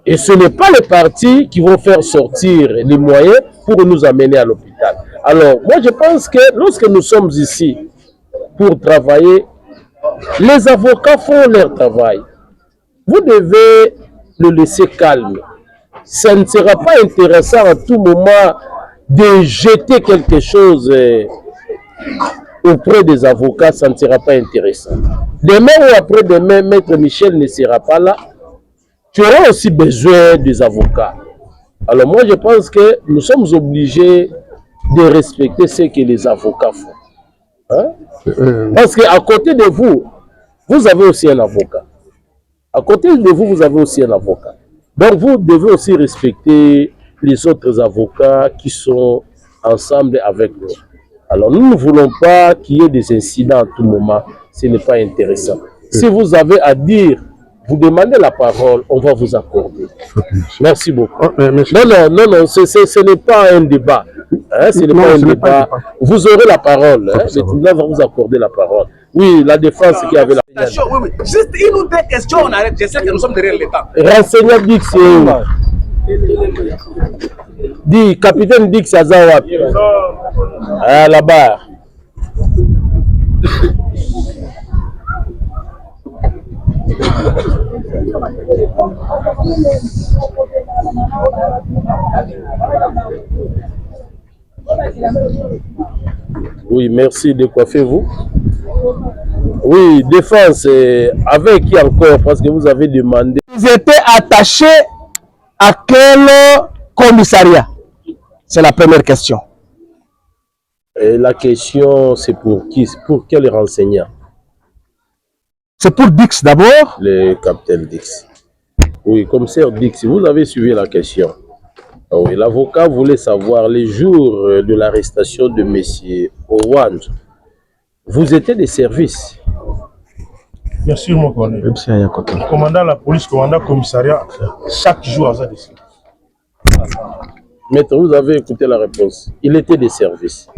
Et ce n'est pas les partis qui vont faire sortir les moyens pour nous amener à l'hôpital. Alors, moi je pense que lorsque nous sommes ici pour travailler, les avocats font leur travail. Vous devez le laisser calme. Ça ne sera pas intéressant à tout moment de jeter quelque chose auprès des avocats, ça ne sera pas intéressant. Demain ou après-demain, Maître Michel ne sera pas là. Tu auras aussi besoin des avocats. Alors moi, je pense que nous sommes obligés de respecter ce que les avocats font. Hein? Parce qu'à côté de vous, vous avez aussi un avocat. À côté de vous, vous avez aussi un avocat. Donc vous devez aussi respecter les autres avocats qui sont ensemble avec nous. Alors nous ne voulons pas qu'il y ait des incidents à tout moment, ce n'est pas intéressant. Si vous avez à dire, vous demandez la parole, on va vous accorder. Merci beaucoup. Non, ce n'est pas un débat. Hein, ce n'est pas un débat. Vous aurez la parole. Hein, le tribunal va vous accorder la parole. Oui, la défense qui avait la parole. Oui. Juste une ou deux questions, on arrête. Je sais que nous sommes derrière l'État. Renseignant Dix, dit capitaine Dix Azawa. À la barre. Oui, merci. De quoi faites-vous? Oui, défense. Avec qui encore? Parce que vous avez demandé. Vous étiez attaché à quel commissariat? C'est la première question. Et la question, c'est pour qui? Pour quel renseignant? C'est pour Dix d'abord? Le capitaine Dix. Oui, commissaire Dix, vous avez suivi la question. Oui, l'avocat voulait savoir les jours de l'arrestation de M. Owan. Vous étiez des services? Bien sûr, mon collègue. Commandant la police, commandant commissariat, chaque jour à ça. Maître, vous avez écouté la réponse. Il était des services.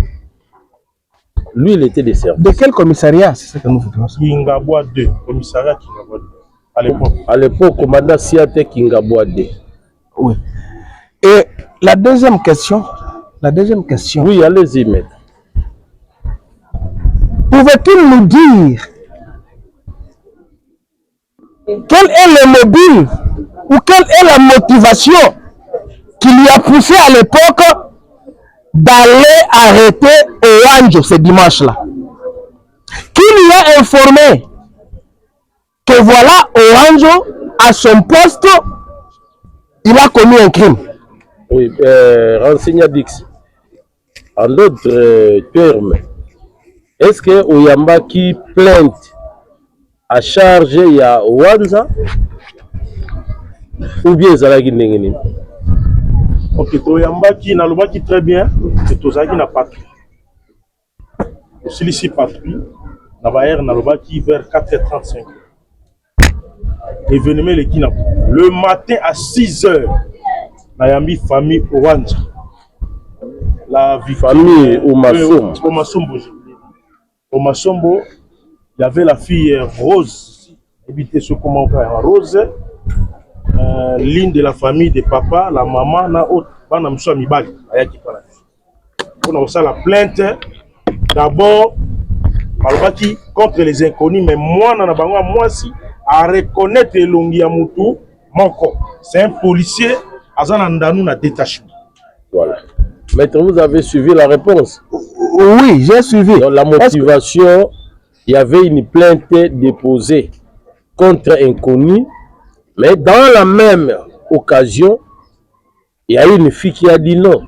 Lui, il était des services. De quel commissariat? C'est ça que nous voulons. Kingaboua 2, commissariat Kingaboua 2. À l'époque. À l'époque, commandant Siate Kingaboua 2. Oui. Et la deuxième question. Oui, allez-y, maître. Pouvez-il nous dire quel est le mobile ou quelle est la motivation qui lui a poussé à l'époque d'aller arrêter Owanjo ce dimanche-là? Qui lui a informé que voilà, Owanjo, à son poste, il a commis un crime? Oui, renseignant Dix. En d'autres termes, est-ce que Oyamba qui plainte à charge il y a Owanza ou bien Zalagi Nengeni? Ok, Oyamba qui n'a le qui très bien, c'est Ozagi n'a pas pris. Aussi ici patrouille, n'a le qui vers 4h35. Événement le Kina. Le matin à 6h, Nayambi famille Owanza. La famille Omasombo, il y avait la fille Rose, habité sur comment Rose, l'une de la famille de papa, la maman, na autre, bana mswa mibali, ayaki pala. On a ça la plainte, d'abord, malobaki contre les inconnus, mais moi, na bango, moi si, à reconnaître Elongi ya Mutu, Moko. C'est un policier, Azanandanu na détachement. Voilà. Maître, vous avez suivi la réponse? Oui, j'ai suivi. Dans la motivation, il y avait une plainte déposée contre inconnu, mais dans la même occasion, il y a une fille qui a dit non.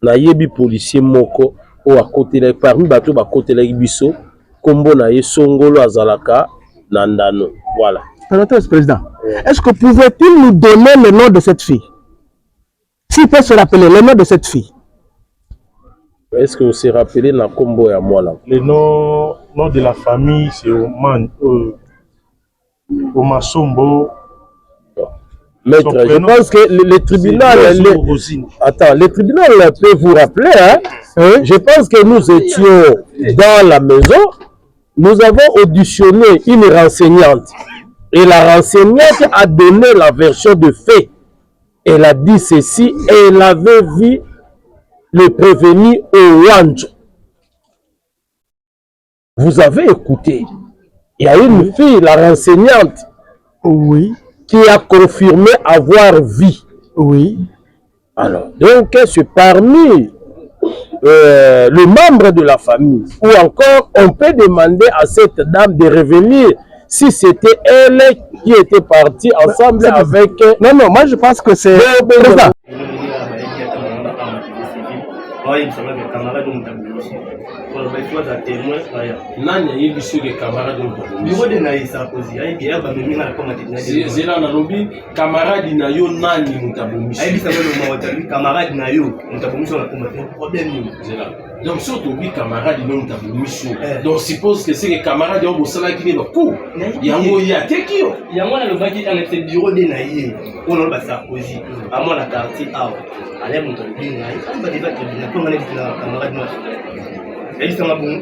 Nayebi policier moko ou à côté de parmi bateau à côté de Ibiso, kombo naye songolo azalaka nandano. Voilà. Président, est-ce que pouvez-il nous donner le nom de cette fille? S'il peut se rappeler le nom de cette fille. Est-ce que vous se rappelez na kombo ya moi là? Le nom de la famille, c'est Omasombo. Maître, je pense que le tribunal... Attends, le tribunal peut vous rappeler. Hein? Je pense que nous étions dans la maison. Nous avons auditionné une renseignante. Et la renseignante a donné la version de fait. Elle a dit ceci. Et elle avait vu le prévenu Owanjo. Vous avez écouté. Il y a une fille, la renseignante. Oui. Qui a confirmé avoir vu. Oui. Alors, donc, c'est parmi les membres de la famille. Ou encore, on peut demander à cette dame de revenir si c'était elle qui était partie ensemble avec... Non, non, moi je pense que c'est... camarade na yo nani mutabomishi. Camarade na yo mutabomishi on a combattu un problème. Donc surtout les camarades non ta mission. Donc suppose que c'est les camarades ont bossé là qui n'est pas cool. Yango ya teki yo. Yango na le baki dans le bureau de naïe. On a ça aussi. À moi la quartier A. Allez mon ton bien naïe. On va débattre bien pour aller la camarade moi. Et ça m'a bon.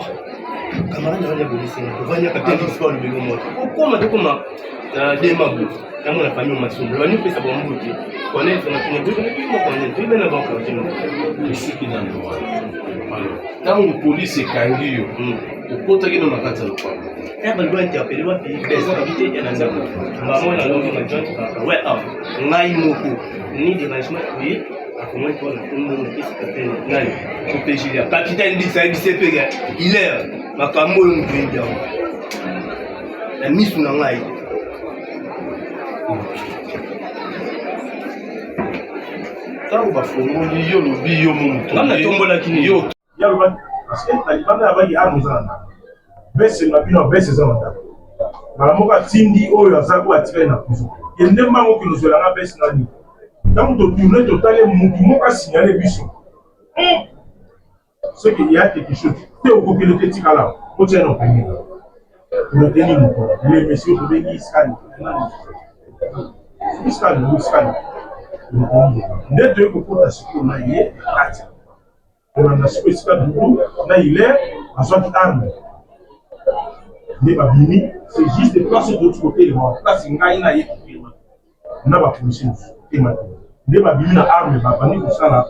Camarade on a bossé. On va dire que tu es sport le bureau moi. Comment des mabou. Dans la famille on m'a sombre. On nous fait ça bon bouti. Connaître on a une bonne connaître. Tu bien avant quand tu je suis qui dans le droit. Quand la police est kangi, au côté de la carte, elle va interpeller moi puis des invités et dans un maman la longue ma joint ouais ah ngai moko ni dérangement oui à comment toi la tout le monde est capitaine ngai au PJ capitaine dit ça ICP il est ma camo ngwinja la misu na ngai tant ba fongoli yo lobi yo mutu na tombola kini yo parce que Taliban a bayi amuzana bese na bino bese za mata malamoka tindi oyo azako atire na kuzo yende mbango ki nozela nga bese na ni donc to tourner total mutu moka signaler biso ce qu'il y a quelque chose te okoki le tetika là o tient non peni le teni mo les messieurs to bengi scan nde to ekokota siko na ye kati on a spécifié du là il est à son arme n'est pas bini c'est juste de placer de l'autre côté là place ngai na ye na ba policier et ma n'est pas bini na arme ba bani pour ça là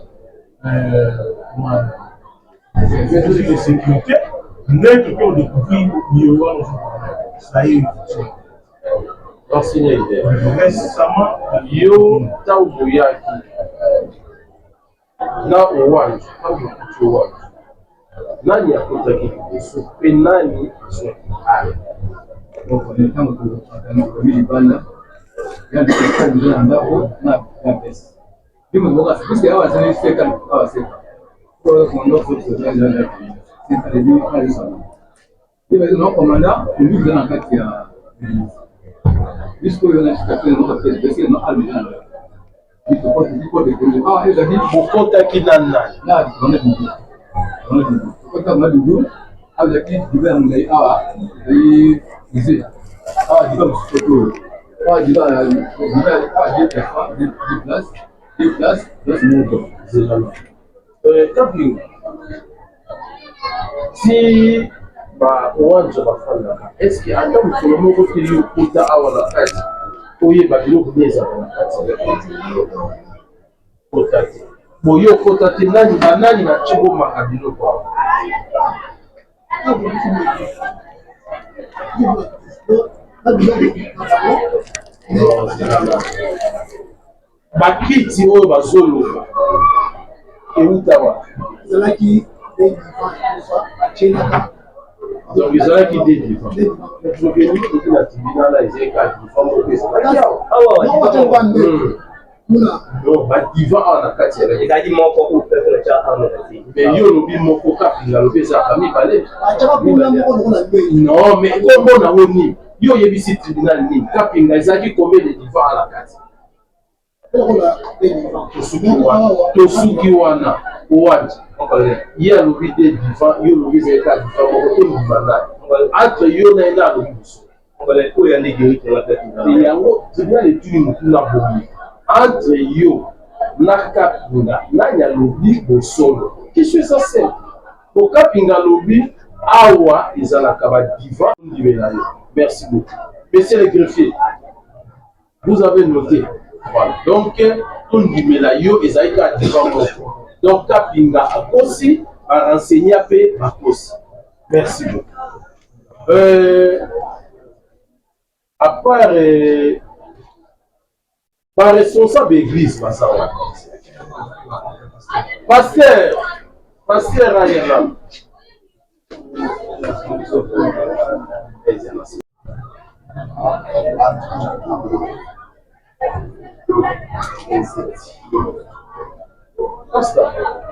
de sécurité n'est que on découvrir il y a ça y est enseigner récemment yo taoboyaki na uwanja au uwanja nani akotaki kuhusu pe nani aswali donc on est dans le milieu bana ya ndika ndio ndako na pesa ndimo ngoka parce que hawa sana sika hawa sika kwa ndo kwa ndio c'est les deux à ça et ben non commandant nous dans la carte ya jusqu'au y en a qui ont fait parce que non à lui il faut pas de ah il a dit beaucoup qui nan là on est quand on a du jour avec qui du verre mais ah il disait ah du comme photo ah du verre des places Kapling si ba uwanja bafanya est-ce que hata mtu mmoja kili ukuta au la kati oye ba bilo kuneza na kati kotati boyo kotati nani banani na chibo makabilo kwa bakiti oyo bazolo eutawa zalaki donc ils ont qui dit je vais nous tout la tribunal là ils écartent ils font que ça non ba diva ana kati ya ikadi moko ou peut cha ana kati mais yo lobi moko kapinga lobi za kami balé non mais kombo na woni yo yebisi tribunal ni kapinga ezaki combien de diva ana kati tosuki wana uwanja ye alobi te diva yo lobi ezalaka diva moko to ndimana entre yo na ye na alobi mosu yango tribunal etuni motu na bomi entre yo na kapinga nani alobi bosolo question eza simple po kapinga alobi awa ezalaka badiva ndimela yo merci beaucoup monsieur le greffier vous avez noté voilà donc tondimela yo ezalaki adiva moko donc kapinga akosi barenseigné mpe bakosi merci beaucoup à part par responsable église baza wana pasteur ayana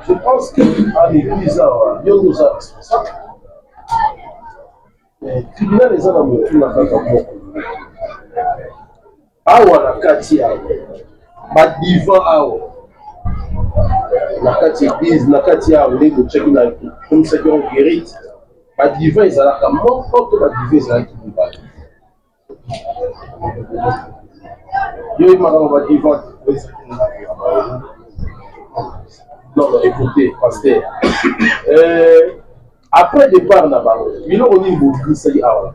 je pense qu'à l'église, il y a nos responsables. Le tribunal est dans le tribunal. Awa na kati awa, ba divan awa. na kati église na kati ya ndenge tcheki na comme ça qu'on guérit ba divin ezalaka moko to ba divin ezalaki mibale yo makambo ba divin non écoutez pasteur après départ na bango biloko nini bobisaki awa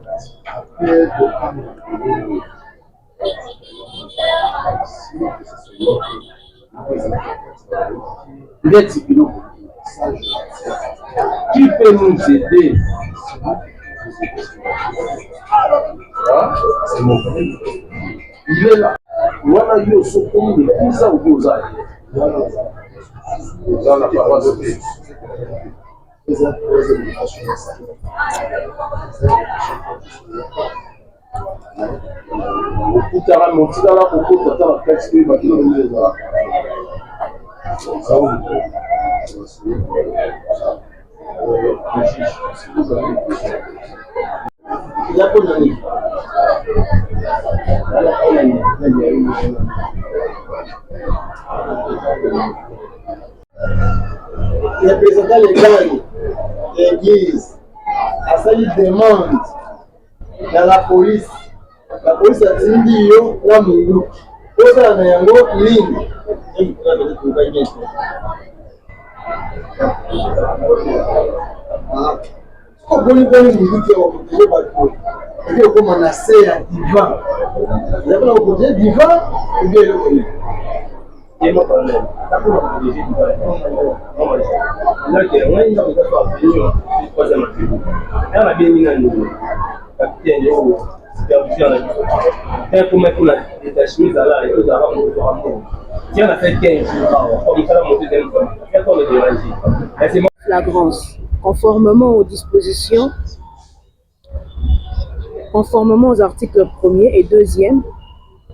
neti biloko qui peut nous aider c'est mon frère il est là wana yo sokomi le kisa ou oza oza na paroisse okutaka motikala kokota ta na kati pe bakilo nini ezalaka le président légal de l'église a fait une demande dans la police a dit yo na mungu oza na yango ligne oboni mungu te okoteje bato eke okoma na se ya divan ezakona okoteje divan ebe elokoni Et mon problème, ça peut m'obliger de faire là, il y a un moyen de faire une troisième attribut. Là, on a bien mis dans le capitaine, superviseur, un pour mettre la chemise là, et tout avant de ramener. Si on a fait 15 jours, on va monter deuxième fois. Qu'est-ce qu'on a dérange? Flagrance. Conformément aux dispositions, conformément aux articles 1er et 2e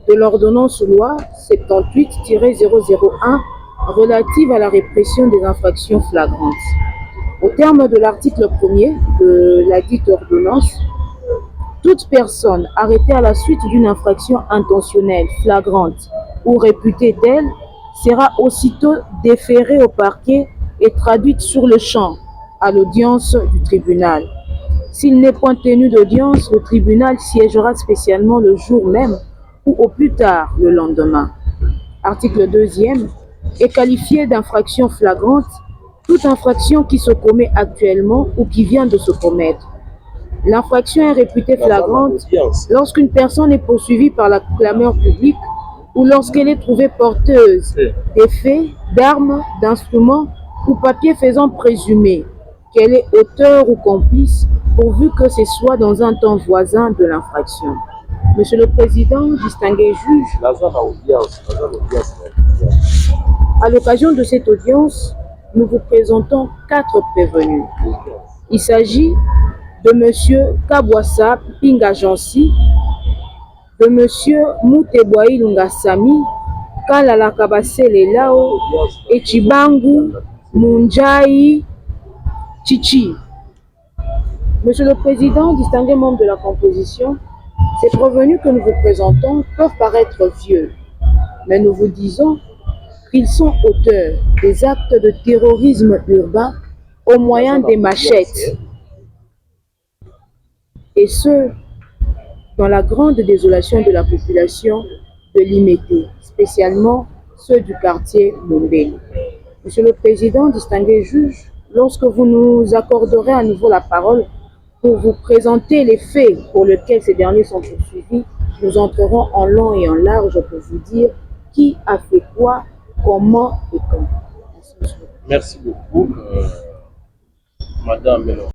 de l'ordonnance loi 78-001 relative à la répression des infractions flagrantes. Au terme de l'article 1er de la dite ordonnance, toute personne arrêtée à la suite d'une infraction intentionnelle, flagrante ou réputée telle sera aussitôt déférée au parquet et traduite sur le champ à l'audience du tribunal. S'il n'est point tenu d'audience, le tribunal siégera spécialement le jour même ou au plus tard le lendemain. Article 2e est qualifié d'infraction flagrante toute infraction qui se commet actuellement ou qui vient de se commettre. L'infraction est réputée flagrante lorsqu'une personne est poursuivie par la clameur publique ou lorsqu'elle est trouvée porteuse d'effets, d'armes, d'instruments ou papiers faisant présumer qu'elle est auteur ou complice pourvu que ce soit dans un temps voisin de l'infraction. Monsieur le Président, distingué juge, à l'occasion de cette audience, nous vous présentons 4 prévenus. Il s'agit de M. Kabwasa Pingajansi, de M. Mouteboaï Lungasami, Kalala Kabasele Lao et Chibangu Munjai Chichi. Monsieur le Président, distingué membre de la composition, ces prévenus que nous vous présentons peuvent paraître vieux, mais nous vous disons qu'ils sont auteurs des actes de terrorisme urbain au moyen des machettes, et ce, dans la grande désolation de la population de Limete, spécialement ceux du quartier Mombele. Monsieur le Président, distingué juge, lorsque vous nous accorderez à nouveau la parole pour vous présenter les faits pour lesquels ces derniers sont poursuivis, nous entrerons en long et en large pour vous dire qui a fait quoi, comment et quand. Merci beaucoup, Madame Melo.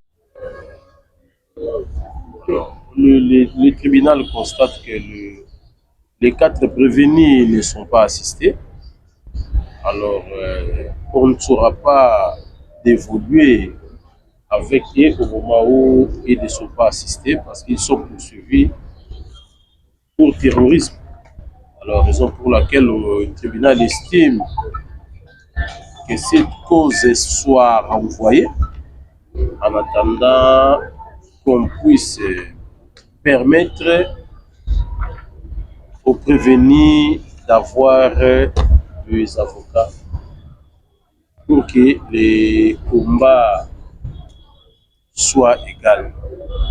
Le tribunal constate que les 4 prévenus ne sont pas assistés. Alors, on ne saura pas d'évoluer avec eux au moment où ils ne sont pas assistés parce qu'ils sont poursuivis pour terrorisme. Alors, raison pour laquelle le tribunal estime que cette cause soit renvoyée en attendant qu'on puisse permettre aux prévenus d'avoir des avocats pour que les combats soient égaux.